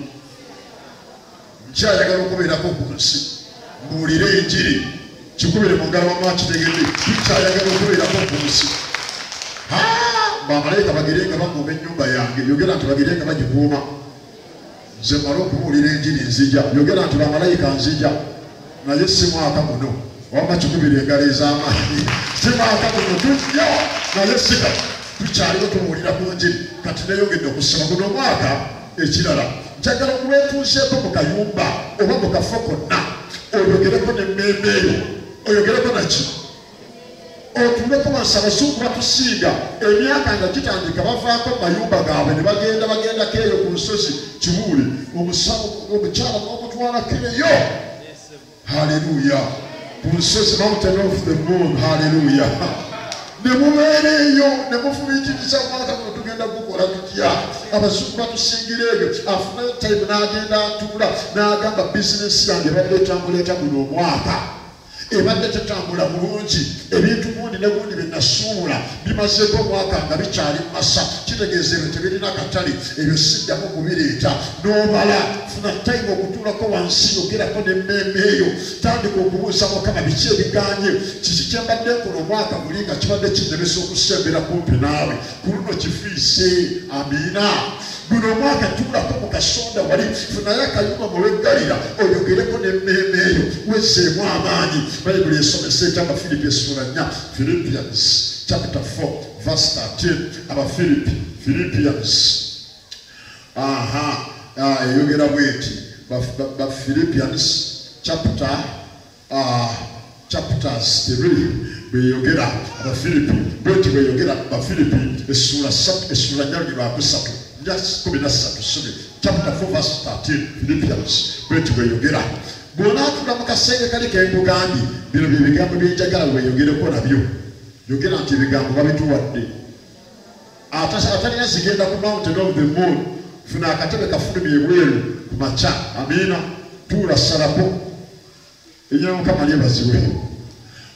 nkyayagala okubeerako ku nsi mbuulire enjiri kikubire mu ngalo wama kitegedde tukyayagala okubeerako ku nsi. Bamalayika bagere nga bakuuma ennyumba yange yogera nti bagere nga bagikuuma nze mala okubuulira enjiri nzija yogera nti bamalayika nzija naye si mwaka muno wama kikubire engalo ez'amaanyi si mwaka muno tujja naye sika tukyaliwo tubuulira ku njiri kati neyongedde okusoma guno omwaka ekirala njagala kuweetuuseeko mu kayumba oba mu kafo konna oyogereko n'emmembe eyo oyogereko naki otuuleko wansi abazungu batusinga emyaka nga gitandika bavaako mu mayumba gaabwe ne bagendako eyo ku lusozi kibuule omukyala n'omutwalako eyo haleluya ku lusozi mountain of the moon haleluya ne mubeera eyo ne mufumiitiriza omwaka guno tugenda gukola tutya. Abazungu batusingira ebyo afunayo time n'agenda atuula n'agamba bizinesi yange ebadde etambula eta guno omwaka ebadde tetambula bulungi ebintu gundi ne gundi bye nasuubula bimazeeko omwaka nga bikyali masa kitegeeza ebyo tebirina katale ebyo siddamu kubireeta n'obala funa time okutuulako wansi yogerako n'emmembe eyo tandika okubuuza Mukama biki ebiganye kiki kyembadde nkola omwaka guli nga kibadde kinnemesa okusembera kumpi naawe ku luno kifiise amiina. Guno omwaka tuulako mu kasonda wali funayo akayumba muweggalira oyogereko n'emmembe eyo wezzeemu amaanyi. Bayibuli esomesa ety Abafilipi essula 4 Philippians chapter 4 verse 13 Abafilipi Philippians eyogera bweti Philippians chapters 3 bweyogera Abafilipi bweti bweyogera Abafilipi essula 4 chapter 4 verse 13 Philippians bweti bweyogera bw'onaatula mu kasenge kali k'embugandi bino bye bigambo byenjagala weeyogereko nabyo yogera nti ebigambo babituwadde atalina zigenda ku mountain of the moon funa akatebe kafulumye ebweru ku makya amiina tuula salako enyama mukama lyebaziwe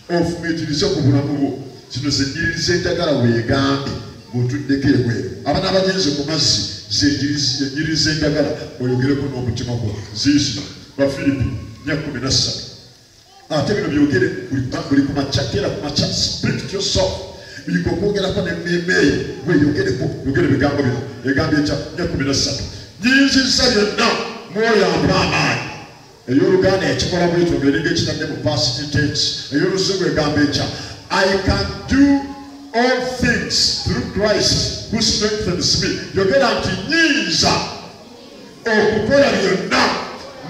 ofumiitirize ku bulamu bwo kino zenjiririza enjagala weegambye ng'otuddeko ebweru abaana abagenze ku mazzi zenjiririza enjagala oyogereko n'omutima gwo ziizi Bafilipi 13 ate bino byogere buli ku makya keera ku makya spirit yourself biliko okwogerako n'emmeemeeyi weeyogereko yogere bigambo bino egambye ekya 13 nyinziza byonna mwoyo ampa amaanyi ey'oluganda ekikola bwetyo ng'eringa ekitadde mu past tense ey'oluzungu egamba ekya I can do all things through Christ who strengthens me yogera nti nyinza okukola byonna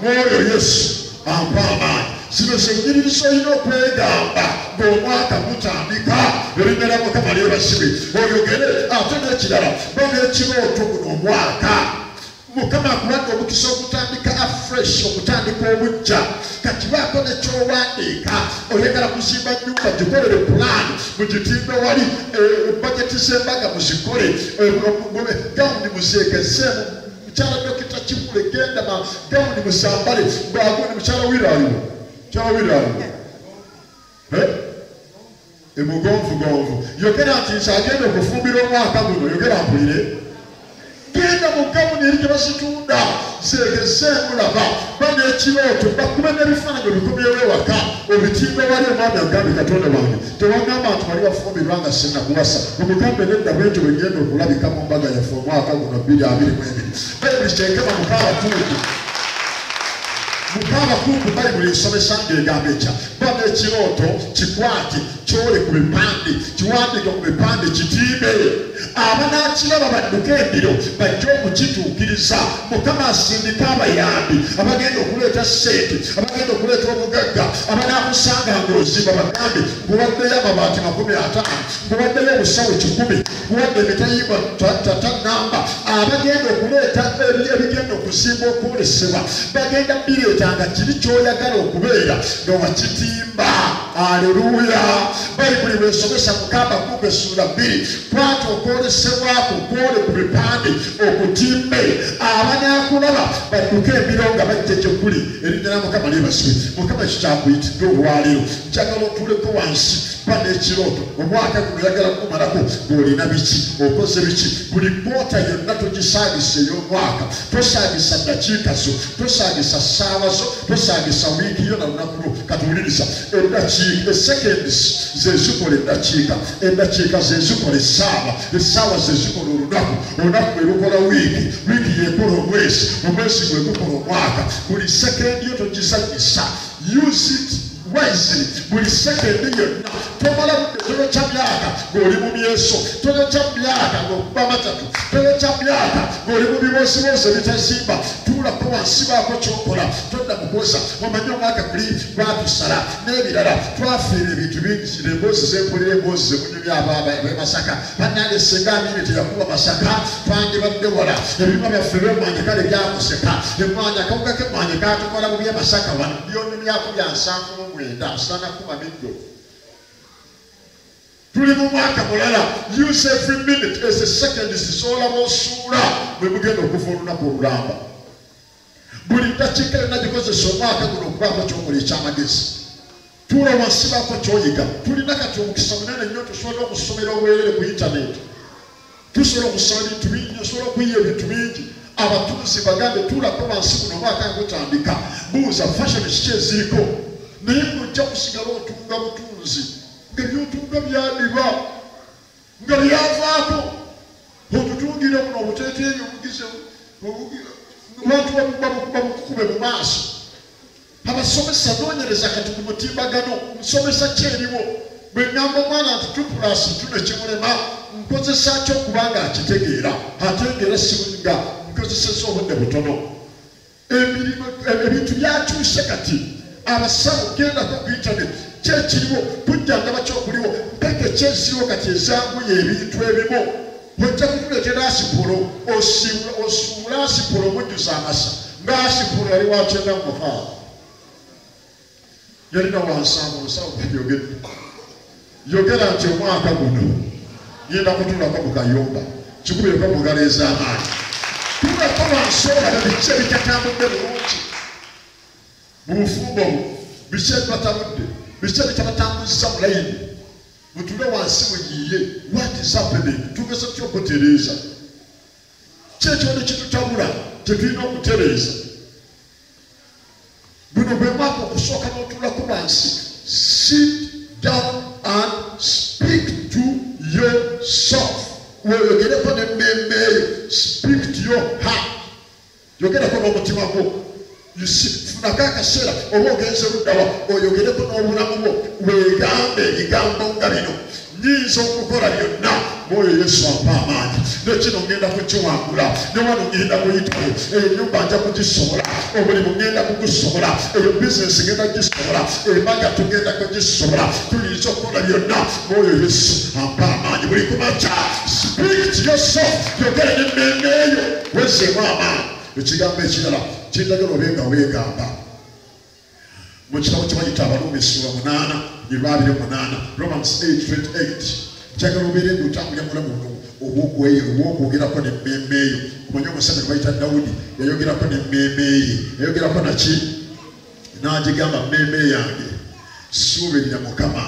mwoyo Yesu ampa amaanyi sino senjirizo ino kwegamba ng'omwaka gutandika erinnya lya Mukama lyebasibe oyogere ate n'ekirala bang'ekirooto guno omwaka Mukama akuwadde omukisa okutandika afresh okutandika obujja kati baako nekyowandiika oyagala kuzimba nnyumba gikolere pulaani mugitimbe wali bageti z'embaga muzikole gawuni muzeegezeemu mukyala dokita Kivule genda gawuni muzambale ng'agundi mukyala wiraliwo emugonvugonvu yogera nti nze agenda okufumbira omwaka guno yogera mpulire genda mu gawuni eri gye bazitunda zeegezeemu laba ban'ekirooto bakube n'ebifaananyi obikumyewo ewaka obitimbe wali omwami agambe Katonda wange tewagamba nti wali wafumbirwa nga sinnakuwasa omugambe nedda bwentyo bwe ngenda okulabika mu mbaga yaffe omwaka guno 2022 bayibuli kyenkema Mukaabakungu bayibuli nsomesa ng'egamba ekya bana ekirooto kikwate kyole ku bipande kiwandiike ku bipande kitimbe abanaakiraba badduke embiro bajje okukituukiriza Mukama asindika abayambi abagenda okuleeta ssente abagenda okuleeta obugagga abanaakusanga ng'ozimba bagambe kuwaddeyo amabaati 50 kuwaddeyo obusawo 10 kuwadde emitayimbwa tatanamba abagenda okuleeta ebigenda okuzimba okwolesebwa bagenda bireetanga kiri kyoyagala okubeera nga wakitimba aleluya bayibuli bwesomesa Mukaabakungu essula 2 kwata okwolesebwako kwole ku bipande okutimbe abanaakulaba badduke embiro nga bajja gyekuli erinnya lya Mukama lyebasibe Mukama kikyakuyitidde olwaleero njagala otuleko wansi bana ekirooto omwaka guno yagala kumalako ng'olina biki okoze biki buli kwota yonna togisaagisa ey'omwaka tosaagisa ddakiika zo tosaagisa ssaawa zo tosaagisa wiiki yo na lunaku lwo katuwuliriza eddakiika eseconds zezikola eddakiika zezikola essaawa zezikola olunaku lwe lukola wiiki yekola omwezi gwe gukola omwaka buli sekendi yo togizanyisa use it wisely buli sekendi yonna tomala budde toyokya myaka ng'oli mu myeso toyokya myaka ng'okuba matatu toyokya myaka ng'oli mu biboosiboose bitazimba tuulako wansi baako kyokola todda mukoza omanyi omwaka guli gwatusala n'ebirala twafiira ebintu bingi emboozi zempulira emboozi zemunyumya abemasaka bannange singa amini teyakuba masaka twandibadde wala ebirima byaffe by'emwanyi kale byakuseka emwanyi akawuka k'emwanyi katukola mu byemasaka wano byonyumyako bya 7 sana kuma middo tuli mu mwaka mulala use every minute as a second zisola bosuula bwe mugenda okufa olunaku olulamba buli ddakiika yonna gikozesa omwaka guno okubaako kyokola ekyamagezi tuula wansi baako kyoyiga tulina kati omukisa munene nnyo tusobola okusomera obwerere ku intaneti tusobola okusoma ebintu bingi osobola okuyiya ebintu bingi abatuuzi bagambe tuulako wansi guno omwaka gutandika buuza fashion kiki eziriko naye ng'ojja kusigala otunga butunzi ng'ebyotunga byadiba nga byavaako otutungire buno obuteeteeyo obugize abantu bamukube mu maaso abasomesa noonyereza kati ku mutimbagano musomesa kyeriwo bwe ŋŋamba omwana nti 2+2 nekimulema nkozesa ki okubanga akitegeera ate ng'era singa nkozeseza obudde butono ebintu byakyuse kati abasawo gendako ku internet kyekiriwo tujjanga kyokuliwo mpeke kyeziriwo kati ezanguye ebintu ebimu ojja kutuleetera asipolo osuula asipolo omujjuza amasa ng'asipolo yali wa 96 yalina wansanvu omusawo byogedde yogera nti omwaka guno yenda kutuulako mu kayumba kikubireko mu ngalo ez'amaanyi tuulako wansi olaba biki ebitatambudde bulungi mu bufumbo biki ebibatabudde biki ebitabatambuzisa mu layini mutule wansi muyiiye what is happening tugeza tutya okutereeza kyekyo kitutabula tetulina okutereeza buno bwe mwaka okusooka n'otuulako wansi sit down and speak to yourself weyogereko n'emmembe eyo speak to your heart yogereko n'omutima gwo funako akaseera oba ogenze luddawa oyogereko n'obulamu bwo weegambe ebigambo nga bino nyinza okukola byonna mwoyo Yesu ampa amaanyi nekino ngenda kukiwangula ne wano ngenda kuyitawo eyo nyumba nja kugisobola omulimu ngenda kugusobola eyo bizinesi ngenda kugisobola embaga tugenda kugisobola tuyinza okukola byonna mwoyo Yesu ampa amaanyi buli kumakya speak to yourself yogere n'emmeme eyo wezzeemu amaanyi ekigambo ekirala kindagala obenga weegamba mu kitabo kibayita Abaluumi essula 8:28 Romans 8:28 njagala obeere ng'otambulira mulamu obw'okwogerako n'emmeme eyo kumanya omusajja gwe bayita Dawudi yayogerako n'emmeme ye yayogerako naki n'agigamba mmeme yange suubirira Mukama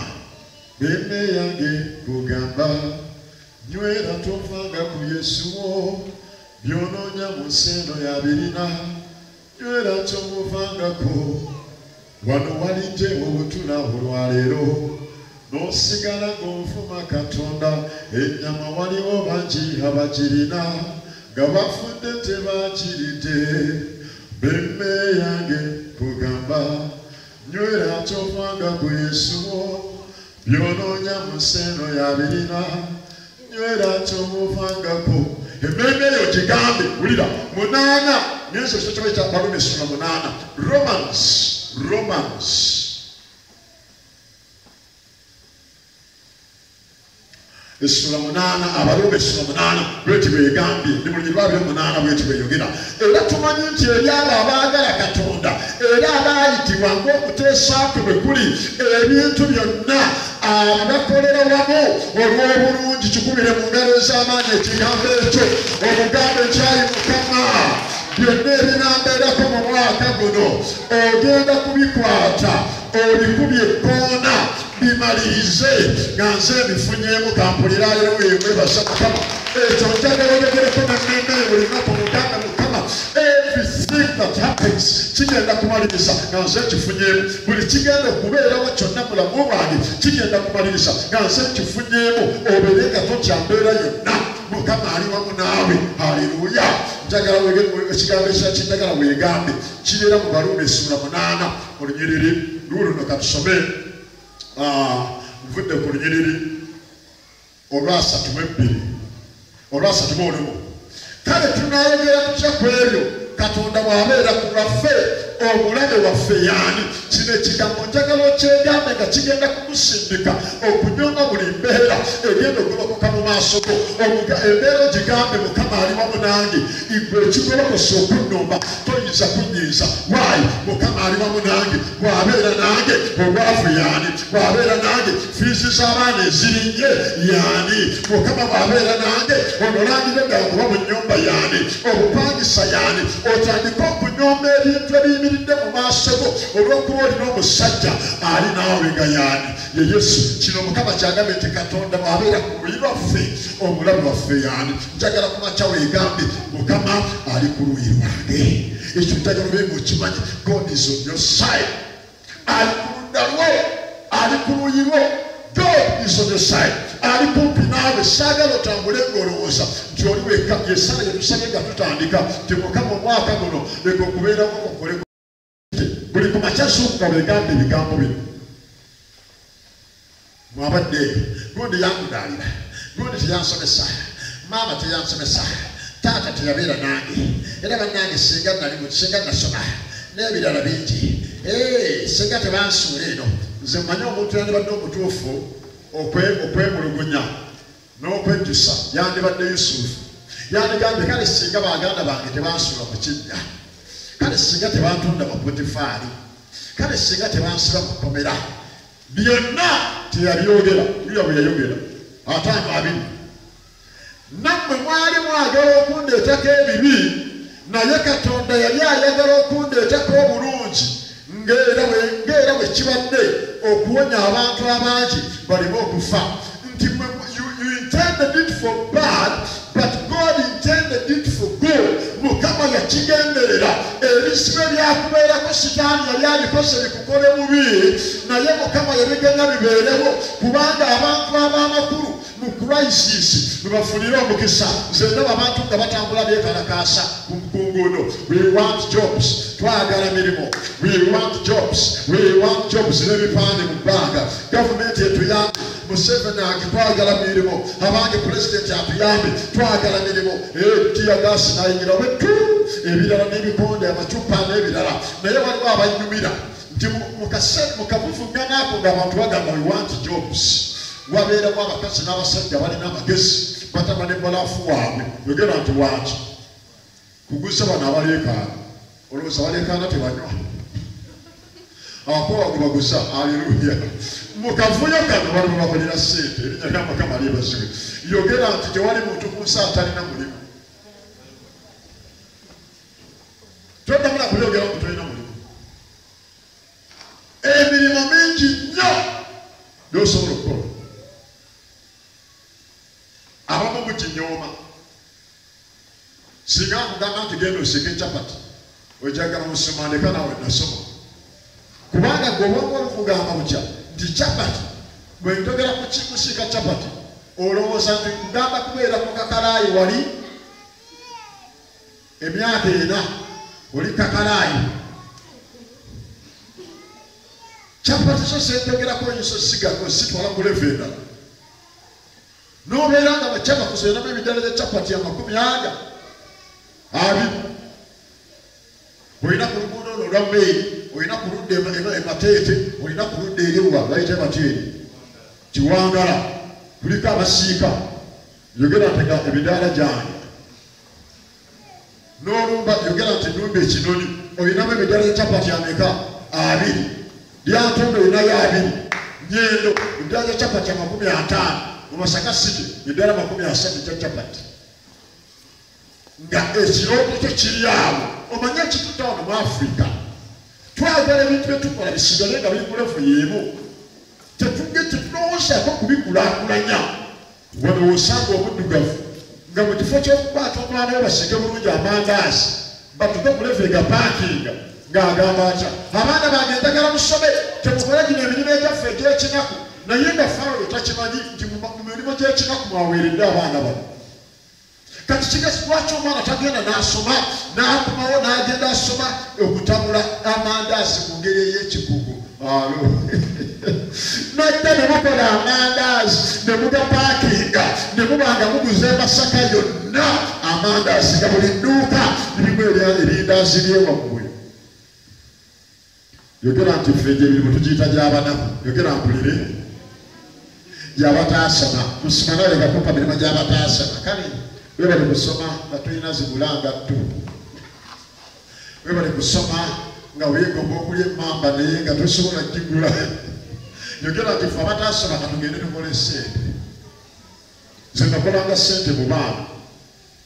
mmeme yange kugamba nywera tovanga ku Yesu wo byonoonya mu nsi eno yabirina nywera tomuvangako wano walijje obutula olwaleero n'osigala ng'onfuma Katonda ennyama waliwo bangi abagirina nga bafudde tebakiridde mmeme yange kugamba nywera tovanga ku Yesu wo byonoonya mu nsi eno yabirina nywera tomuvangako emmeme eyo gigambe wulira 8 nyenso ekyo bayita Abaluumi essula 8 Romans essula 8 Abaluumi essula 8 bweti bwegambye ndi mu Lwabyo 8 bweti bweyogera era tumanyi nti eri abo abaagala Katonda era abaayitibwa ng'okuteesaakwe bwe kuli ebintu byonna abakolera wamu olw'obulungi kikubire mu ngalo ez'amaanyi ekigambo ekyo obugambo ekyayi Mukama byonna ebinambeerako mu mwaka guno ogenda kubikwata obikubye ekkoona bimalirize nga nze ebifunyeemu kampulira aleero yekwebasa Mukama ekyo njagala oyogereko n'emmeme buli lunaku mugambe Mukama everything that happens kigenda kumaliriza nga nze kifunyeemu buli kigenda okubeerawo kyonna mulamu bwange kigenda kumaliriza nga nze kifunyeemu obeere nga tokyambeera yonna Mukama ali wamu naawe haleluya njagala ekigambo ekyakindagala weegambe kibeera mu Baluumi essula 8 olunyiriri luno katusome nvudde ku lunyiriri olwa31 kale tunaayogera tutya ku ebyo Katonda bw'abeera ku lwaffe omulabe waffe yaani kino ekigambo njagala okyegambe nga kigenda kukusindika okunyonga buli mbeera egenda okugolokoka mu maaso go embeera ogigambe Mukama ali wamu nange igwe ekigolokosa okunnumba toyinza kunyiiza waayi Mukama ali wamu nange bw'abeera nange obwavu yaani bw'abeera nange fiizi z'abaana ezirinnye yaani Mukama bw'abeera nange onolangire ganguba mu nnyumba yaani obupangisa yaani otandika okunyomba ebintu ebiyimiridde mu maaso go olw'okuba olina omusajja ali naawe nga yaani ye Yesu kino Mukama kyagambye nti Katonda bw'abeera ku luyi lwaffe omulabe waffe yaani njagala kumakya weegambe Mukama ali ku luyi lwange ekyo njagala obenga okimanyi God is on your side ali ku ludda lwo ali ku luyi lwo God is on your side ali kumpi naawe saagala otambule ng'olowooza nti oli wekka yesala yetusabye nga tutandika nti Mukama omwaka guno leka okubeerawo okole buli ku makya sooka weegambe ebigambo bino mwabadde gundi yankudaalira gundi teyansomesa maama teyansomesa taata teyabeera nange era bannange singa nasoma n'ebirala bingi singa tebansuula eno nze mmanyi omuntu yandibadde omutuufu okwemulugunya n'okwejjusa yandibadde Yusufu yandigambye kale singa baganda bange tebansuula mu kinnya kale singa tebantunda mu Potifaali kale singa tebansiba mu kkomera byonna teyabyogera yuya bwe yayogera 5:2 nammwe mwali mwagala okundeetako ebibi naye Katonda yali ayagala okundeetako obulungi ng'era bwe kibadde okuwonya abantu abangi baleme okufa nti you intended it for bad but God intended it for good. Mukama yakigenderera ebisibe byakubeerako sitaani yali abikose bikukole mubi naye Mukama yabigenda bibeerewo kubanga abantu ab'amakulu mu crisis bebafunira omukisa. Nze ndaba abantu nga batambula beekalakaasa ku nguudo. We want jobs. Twagala mirimu. We want jobs. We want jobs. N'ebipande mu bbanga. Gavumenti etuyambe. Museveni twagala mirimu. Abange pulezidenti atuyambe. Twagala mirimu. Tiyagaasi nayingira wetu. Ebirala n'ebikonde amacupa n'ebirala. Naye waliwo abanyumira. Nti mu kavuvugana ako ng'abantu bagamba we want jobs. Wabeeramu abakazi n'abasajja balina amagezi batama ne balafu waabwe yogera nti waaki kugusa bano abaleekaana olowooza abaleekaana tebanywa abakowagu bagusa aleluya mu kavuyo kano bali babakolera ssente erinnya lya Mukama lyebazibwe yogera nti tewali muntu ku nsi atalina mulimu todamula kulyogera nti tolina mulimu emirimu mingi nnyo gyosobola okukola abamu mukinyooma singa nkugamba nti genda oseke capati ojagala musoma ndeka nawe nasoma kubanga gwobwongo olukugamba butya nti capati bwe ntogera kusiika capati olowooza nti nkugamba kubeera mu kakalaayi wali emyaka 4 oli kakalaayi capati so sentogerako nyiso sigako sitwala ku level endala n'obeera nga bakyama kusoeramu ebidala bya capati ya 40 olina ku luguudo olwo olwa Mmeeri olina ku ludda emateete olina ku ludda eriwa bayita emateeri Kiwangala kuliko abasiika yogera nti ebidaala gyange n'olumba yogera nti nnumba ekinoni olinamu ebidala bya capati ameka 2 lyantondo olinayo 2 Nyendo ebidala bya capati ya 50 Masaka City bidala 30 kya capati nga ekirooto kyo kiri awo omanye ekitutaano mu Africa twagala ebintu byetukola bisigale nga biri ku level y'emu tetulowoozako kubikulaakulanya wano osanga omuddugavu nga mu kifo ky'okukwata omwana we basige bulungi amandaazi batuge ku level ga paakinga ng'agamba atya abaana bange njagala musome temukola gino emirimu egyaffe egy'ekinaku naye nga Faawo takimanyi nti mu mirimu gy'ekinaku mwaweeredde abaana bano kati kigezi lwaki omwana tagenda n'asoma n'akomawo n'agenda asoma okutabula amandaazi ku ngeri ey'ekikugu alo najja ne mukola amandaazi ne mugapaakinga ne mubanga muguza emasaka yonna amandaazi nga buli dduuka lirimu erindaazi ly'ewammwe yogera nti ffe gy'emirimu tugiyita gy'abanaku yogera mpulire gy'abataasoma tusoma nawe lekakupa mirimu gy'abataasoma kale webale kusoma nga tulina zibulanga ttu webale kusoma nga weegomba okulya emmamba naye nga tosobola kigula yogera nti ffe abataasoma katugende tukola essente nze nakolanga ssente mu baana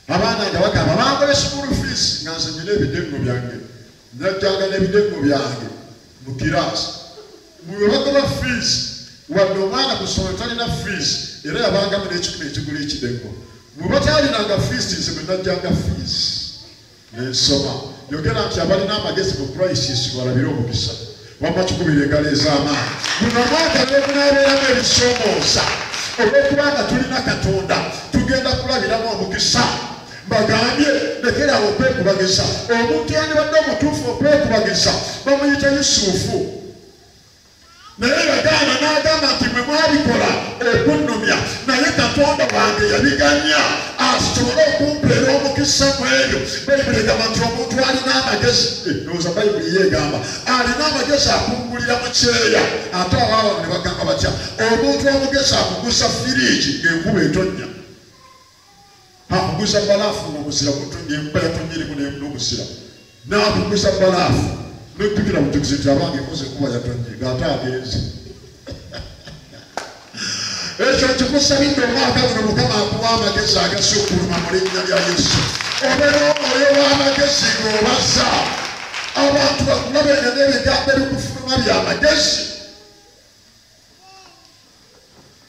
abaana nga bagamba bangole school fees nga nze nyina ebidengo byange najjanga n'ebidengo byange mu kiraasi mwe bagoba fees wadde omwana kusoma talina fees era yabangamu n'ekikumi ekigula ekidengo mwe batalinanga fees nze mwe najjanga fees nensoma yogera nti abalina amagezi mu crisis balabire omukisa wamma kikubira engalo ez'amaanyi guno mwaka negunaabeeramu ebisoomooza olw'okubanga tulina Katonda tugenda kulabiramu omukisa mbagambye lekerawo okwekubagiza omuntu yandibadde omutuufu okwekubagiza bamuyita Yusufu naye yagaana n'agamba nti mwe mwabikola okunnumya naye Katonda wange yabiganya asobole okumpeera omukisa mu ebyo bayibuli egamba nti omuntu alina amagezi ndowooza bayibuli yeegamba alina amagezi akungulira mu kyeya ate abaabo ne bagamba batya omuntu omugezi akugusa firiigi ng'enkuba etonnya akuguza balaafu ng'omuzira ng'enkuba yatonyirimu n'omuzira n'akuguza balaafu n'ojjukira bujulizi nti abange ekoze enkuba yatonye ng'ate agenze ekyo nkikusabidde omwaka guno Mukama akuwa amagezi agasokuluma mu linnya lya Yesu obeera omwoyo w'amagezi bene n'ebigambo ebikufuluma by'amagezi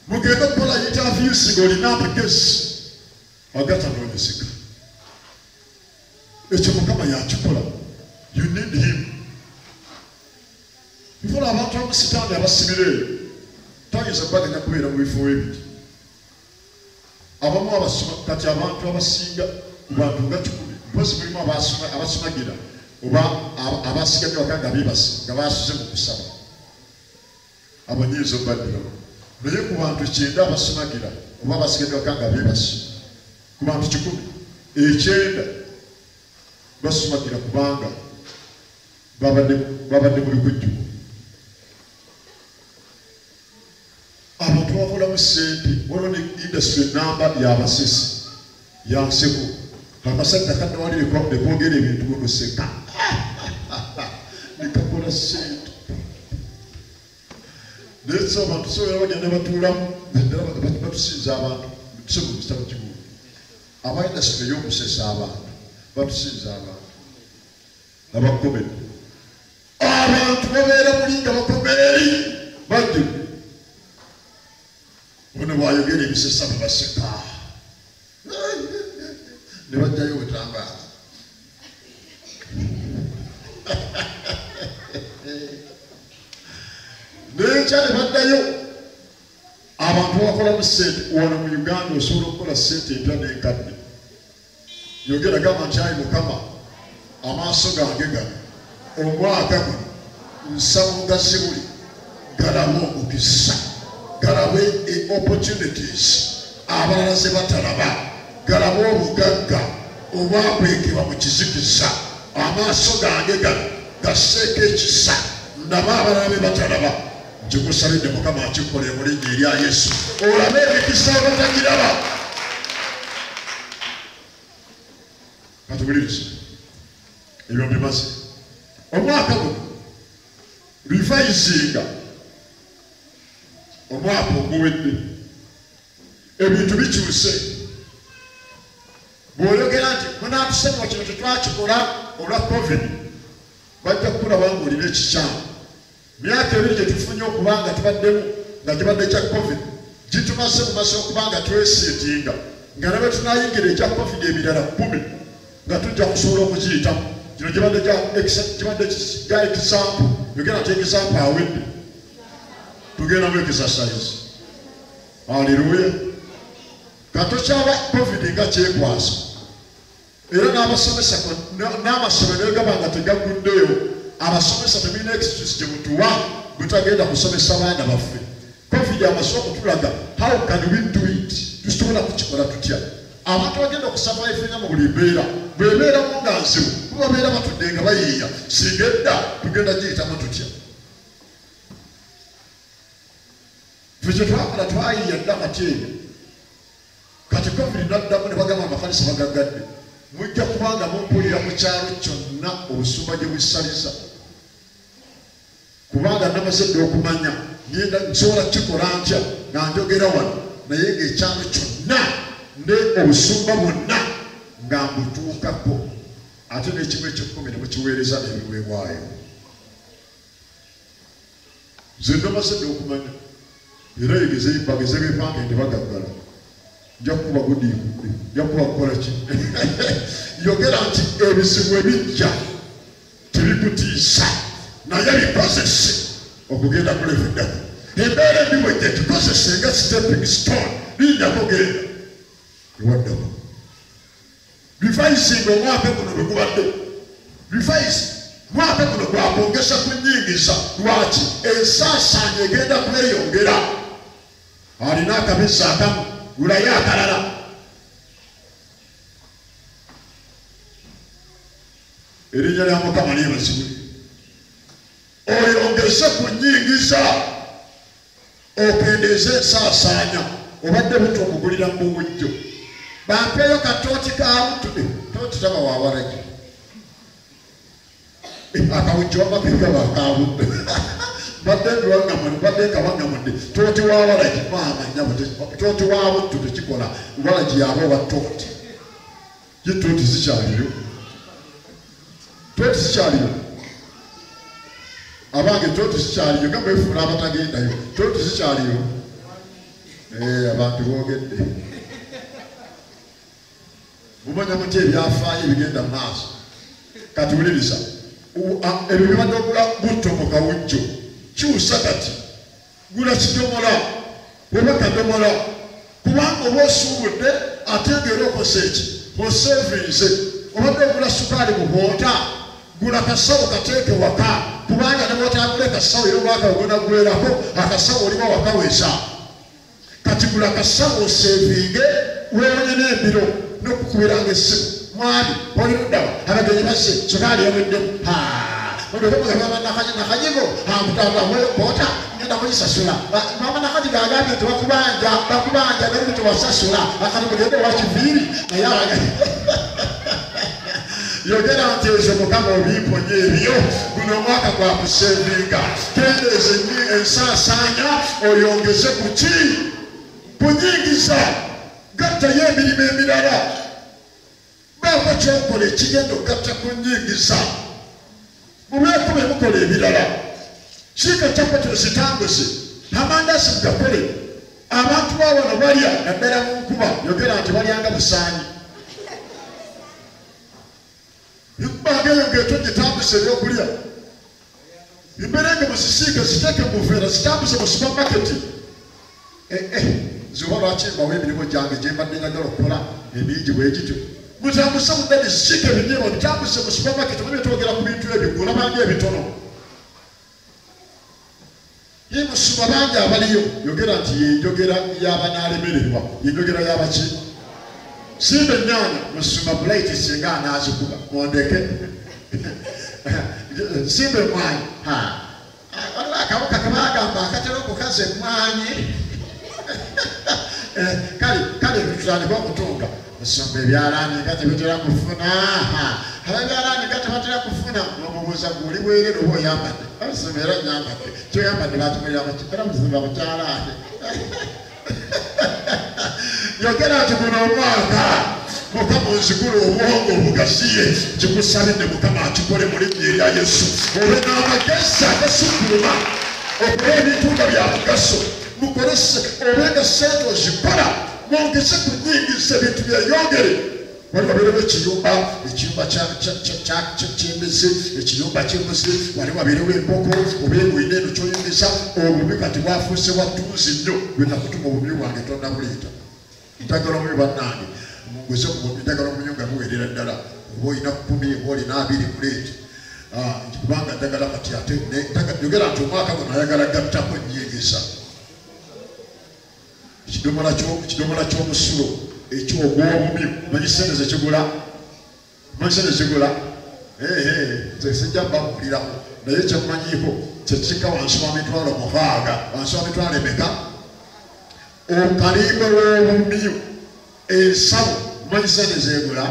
mugenda okukola interviews ng'olina amagezi agatanoonyezeka ekyo Mukama yakikola. You need him. Bifola abantu abamusitani abasibira eyo tayinza bagenda kubeera mu bifo ebiti. Abamu abasoma kati abantu abasinga ku bantu nga 10 mpozi mulimu abasumagira oba abasigadde waka nga beebase nga basuze mu kusaba abanyiiza obaddirawo naye ku bantu 9 abasumagira oba abasigadde waka nga beebase ku bantu 10 9 basumagira kubanga babadde mu bikujjuko. Abantu bakolamu ssente waliwo ne industry enamba y'abasesi yanseko akasajja kadawalire nekwogera ebintu bogoseka nekakola ssente naye so abantu sobola bajja ne batuulamu naddala batusinza abantu tusobola okustaba kibuga aba industry ey'okusesa abantu batusinza abantu abakomedi abantu babeera mulinga bakomeri bajja ono bwayogera ebisesa bebaseka ne bajjayo wetambaala nenkya ne baddayo abantu bakolamu ssente wano mu Uganda osobola okukola ssente empya n'enkadde yogera gamba nti ayi Mukama amaaso gange gano omwaka guno nsawo nga zibuli galaba omukisa galaba opportunities abalala ze batalaba galaba obugagga obwakwekebwa mu kizikiza amaaso gange gano gasseeko ekisa ndaba abalala be batalaba nkikusabidde Mukama akikole mu linnya erya Yesu olabe emikisa abatagiraba. Katubulirize ebyo bimaze omwaka guno revisinga omwaka oguwedde ebintu bikyuse bw'oyogera nti munaatusonyiwa kino tetwakikola olwa covid bajja kukulaba nga olina ekikyamu myaka ebiri gye tufunye okuba nga tubaddemu nga kibadde kya covid gitumaze mu maaso okuba nga twesiitinga nga ne bwe tunayingira ekya covid ebirala 10 nga tujja kusobola okukiyitamu kino kibadde kya example yogera nti example awedde tugenda mu exercise. Haleluya. Katokyaba covid nga kyekwasa era n'abasomesa n'amasomero gaba nga tegaguddeyo abasomesa tebirina excuse gye mutuwa butagenda kusomesa baana baffe. Covid amaze okutulaga how can we do it tusobola kukikola tutya. Abantu bagenda okusurvivinga mu buli mbeera bwebeeramu nga nzibu bubabeera batudde nga bayiiya singa edda tugenda giyitamu tutya. Ffe kye twakola twayiiya dda mateeka kati covid naddamu ne bagamba amakanisa bagaggadde mujja kubanga mumpulira mu kyalo kyonna obusumba gye busaliza kubanga namaze dde okumanya ngenda nsobola kikola ntya nga njogera wano naye ng'ekyalo kyonna ne obusumba bwonna nga mbutuukako ate n'ekimu eky'ekumi ne mukiweereza ebiweebwayo. Nze namaze dde okumanya era bageze beepange nti bagaggala nja kuba gudiikudde nja kuba kukola ki yogera nti ebizibu ebijja tebikutiisa naye bikozese okugenda kuleveddako embeera ebiwejja tukozese nga stepping stone linda kugenda ewaddako revising omwaka guno bwe gubadde revise mwaka guno gwakwongesa ku nnyingiza lwaki ensaasaanya egenda kweyongera alina akabisa akamu gulayo akalala. Erinnya lya Mukama lyebazibwe oyongeze ku nnyingiza okendeeza ensaasaanya obadde buto okugulira mu buwujjo bampeeyo katooti kabutude tooti taba wawaragi akawujjo wabakeka bakabudde badde ndwangamudde badde kabangamudde tooti wawaragi maamanya tooti wabuttu tekikola walagi yaba oba tooti ye tooti zikyaliyo tooti zikyaliyo abange toti sikyaliyo nga bwefuula abatagendayo toti sikyaliyo abantu boogedde mumanya muti ebyafaayo ebigenda mu maaso kati wuliriza ebyo bibadde ogula butto mu kawujjo kyusa kati gula kidomola oba kadomola kubanga oba osuubudde ate ng'era okosa eki osevinze obadde ogula sukaali mu bwota gula kasawo kateeke waka kubanga ne bwotagula kasawo era obwaka ogenda gwerako akasawo oliba wakaweza kati gula kasawo osevinge weewonye n'embiro n'okukubiranga essimu mwami oli luddawa abagenyi basse sukaali yaweddemu nakajigo bwota ngenda kuyisasula mama nakajigo agambye nti bakubanja naye tewasasula akati mugende wakiviiri naye yogera nti ezo mukama obiiponye ebyo guno omwaka gwakusevinga kendeeza ensaasaanya oyongeze ku ki kunyingiza gattayo emirimu emirala baako kyokola ekigenda ogatta kunyingiza mubeeko bwe mukola ebirala kiika kyapatiro zitambuze amandasi mugakole abantu bawano balya naddala mu nkuba yogera nti balyanga busaanyi ekubangeeyo ngaeto gitambuse ebyokulya emberenge muzisiike ziteeke mu buveera zitambuse mu supamaketi zoba lwaki mbawo emirimu gyange gye mbadde njagala okukola emingi bwe gityo mutambuse mudde zisiike ebinyebo bitambuse mu supamaketi mubyetwogera ku bintu ebyo golabanga ebitono yemusuma bangi abaliyo yogera nti yenjogera y'abanaalemererwa yenjogera y'abaki simba ennyanya musuma bulaiti singa anaazikuba mwondeke simba emwanyi akawuka kabagamba akatera okukaza emwanyi kale tutandika okutunga musumba ebyalaani nga tebitera kufuna ababyalaani nga tebatera kufuna nomubuuza guli bwerere oba oyambadde abasumba era nyambadde kyoyambadde batumulira musumba mukyalaani yogera nti guno omwaka mukama onzigula obwongo obugasiye kikusabidde mukama akikole mu linnya erya yesu obe n'amagezi agasukkuluma okuba ebintu nga bya mugaso mukolese obenga sente ozikola mwongeze kunyingiza ebintu byeyongere wali wabeerewo ekiyumba ky'embezi ekiyumba ky'embuzi wali wabeerewo enkoko obeera olina eno kyoyingiza obubi kati bwafuuse wattuuzi nnyo bwenakutuma obubi bwange tonda buleeta ntagala omubi bannange mungweze ntagala omubi nga muweerera ddala oba olina 10 oba olina 2 kuleeti kubanga njagala kati ate yogera nti omwaka guno ayagala gattako nyingiza ekidomola ky'omusulo ekyogw'obubi manyi sente zekigula sijja mbawuliramu naye kyemmanyiiko kyekika wansi wa mitwalo 6 wansi wa mitwalo emeka okalimbe w'obumiyu ensawo manyi sente zegula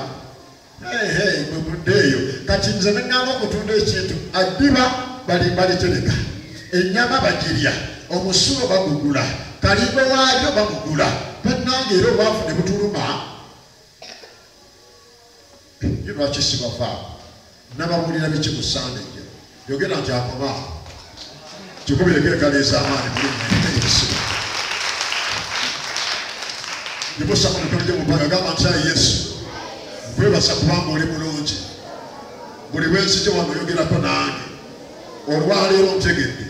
mwemuddeeyo kati nze neŋŋamba okutunda ekintu addiba balitereka ennyama bagirya omusulo bagugula kalimbe waayo bamugula bannange era obwavu ne butuluma ye lwaki sibavaamu nababulira biki musandeje yogera nti akomaawo kikubireko ekaleeza amaani mulimuyesu nibusa munotonje mupaga gamba nti ayi yesu nkwebasa kubanga oli mulungi buli bwensije wano oyogerako nange olwaleero ntegedde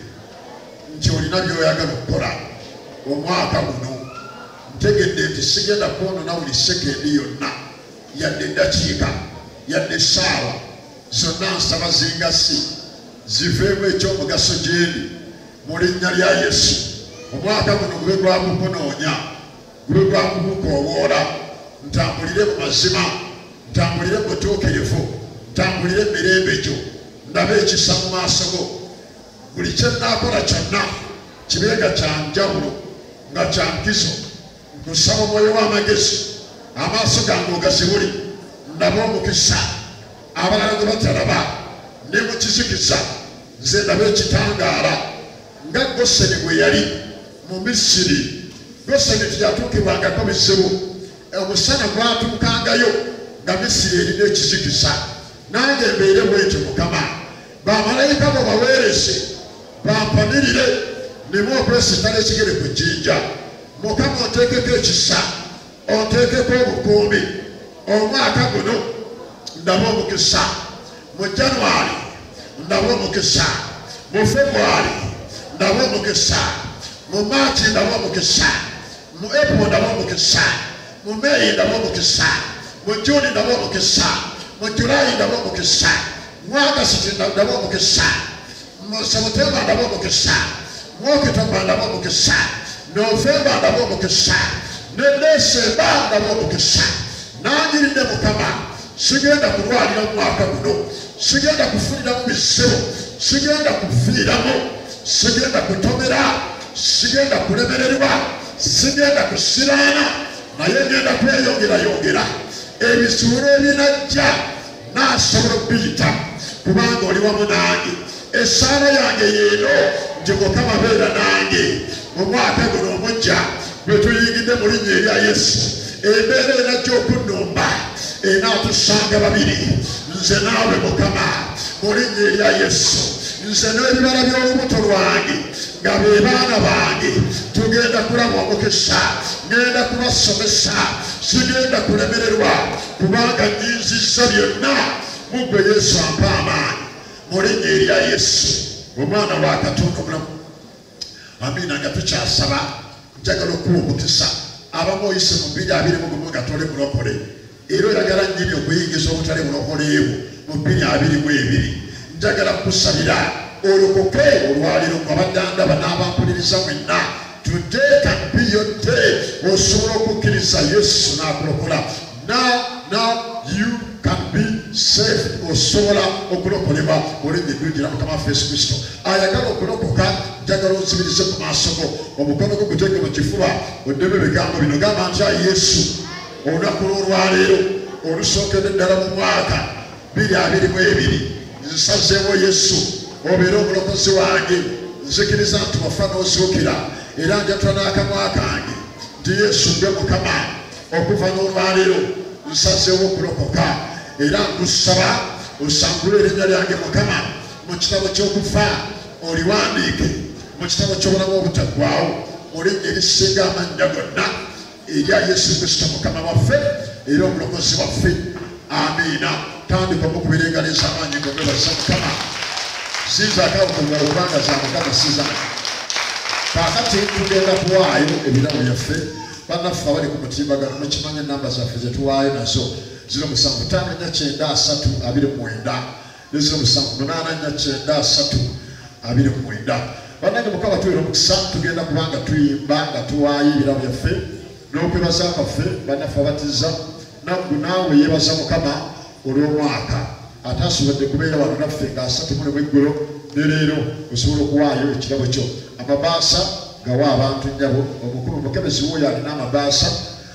nti olina byoyagala okukola omwaka guno ntegedde nti sigenda kwonona buli sekendi yonna yadde eddakiika yadde essaawa zonna nsaba zingasi ziveemu ekyomugaso gyeri mu linnya lya yesu omwaka guno gube gwakukunoonya gube gwakukukoowoola ntambulire mu mazima ntambulire mu butuukirivu ntambulire emirembe gyo ndabe ekisa mu maaso go buli kye nnaakola kyonna kibenga kyanjawulo nga kyankizo nkusaba omwoyo w'amagezi amaaso gange ogazibuli ndaba omukisa abalala gwe batalaba ne mu kizikiza nze ndaba ekitangaala nga Goseni bwe yali mu Misiri. Goseni teyatuukibwangako bizibu, omusana gwatuukangayo nga Misiri erina ekizikiza. Nange mbeere bwetyo Mukama, bamalayika bo baweereze bampanirire nimo okwesitala ekigere ku jjinja. Mukama oteekeko ekisa, oteekeko obukuumi. Omwaka guno ndaba omukisa. Mu January ndaba omukisa. Mu February ndaba omukisa. Mu March ndaba omukisa. Mu April ndaba omukisa. Mu May ndaba omukisa. Mu June ndaba omukisa. Mu July ndaba omukisa. Mu August ndaba omukisa. Mu September ndaba omukisa. Mu October ndaba omukisa. November ndaba omukisa. Ne December ndaba omukisa. Nanyiridde Mukama sigenda kulwalira mu mwaka guno, sigenda kufunira mu bizibu, sigenda kufiiramu, sigenda kutomera, sigenda kulemererwa, sigenda kusiraana, naye ngenda kweyongerayongera. Ebisuulo ebinajja naasobola okubiyita kubanga oli wamu nange. Essaala yange yeeno nti Mukama beera nange mu mwaka guno omujja bwe tuyingidde mu linnya erya Yesu. Embeera enajja okunnumba enaatusanga babiri, nze naawe Mukama mu linnya erya Yesu. Nze n'ebibala by'olubuto lwange nga be baana bange tugenda kulaba omukisa, ngenda kubasomesa, sigenda kulemererwa kubanga nnyinzizza byonna mu ggwe Yesu ampa amaanyi mu linnya erya Yesu omwana wa Katonda omulamu. Amiina. Nga tukyasaba njagala okuwa omukisa abamu oyise mu 2021 nga tole mulokole era oyagala nnyini okuyingiza obutale bulokoleewo mu 2022. Njagala kukusabira olokoke olwaliro nga baddandaba n'abampuliriza mwenna. Today can be your day. Osobola okukkiriza Yesu n'akulokola. Now you can be saved. Osobola okulokolebwa olw'ennya eddungi Mukama waffe Yesu Kristo. Ayagala okulokoka njagala onsibirize ku maaso go, omukono gwo guteeke mu kifuba, oddemu ebigambo bino. Gamba nti ayi Yesu, olunaku lw'olwaleero olusookedde ddala mu mwaka 2022 nsazeewo Yesu obeere omulokozi wange. Nzikiriza nti wafa n'ozuukira era njatula n'akamwa kange nti Yesu ggwe Mukama. Okuva n'olwaleero nsazeewo okulokoka era nkusaba osangule erinnya lyange Mukama mu kitabo ky'okufa, oliwandiike mu kitabo ky'obulamu obutaggwaawo mu linnya erisinga amannya gonna erya Yesu Kristo Mukama waffe era omulokozi waffe. Amiina. Tandika omukubira engalo ez'amaanyi ng'omwebaza Mukama. Siizaakaawo ku ngalo kubanga za Mukama sizange. Kaakati tugenda kuwaayo ebirabo byaffe. Bannaffe abali ku mutimbagano mukimanyi ennamba zaffe ze tuwaayo nazo 07599329 ne 07899329. Bannange Mukama tuweera omukisa. Tugenda kubanga tuyimba nga tuwaayo ebirabo byaffe n'okwebaza kwaffe. Bannaffe abatizza naawe yeebaza Mukama olw'omwaka ataasobodde kubeera wano naffe nga 3 eggulo ne leero osobola okuwaayo ekirabo kyo. Amabaasa gawa abantu nnyabo. Omukulu omukebezi wuuyo alina amabaasa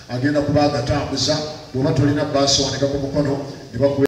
agenda kuba agatambuza. Bw'oba tolina baasa wanika ku mukono ne bakuwa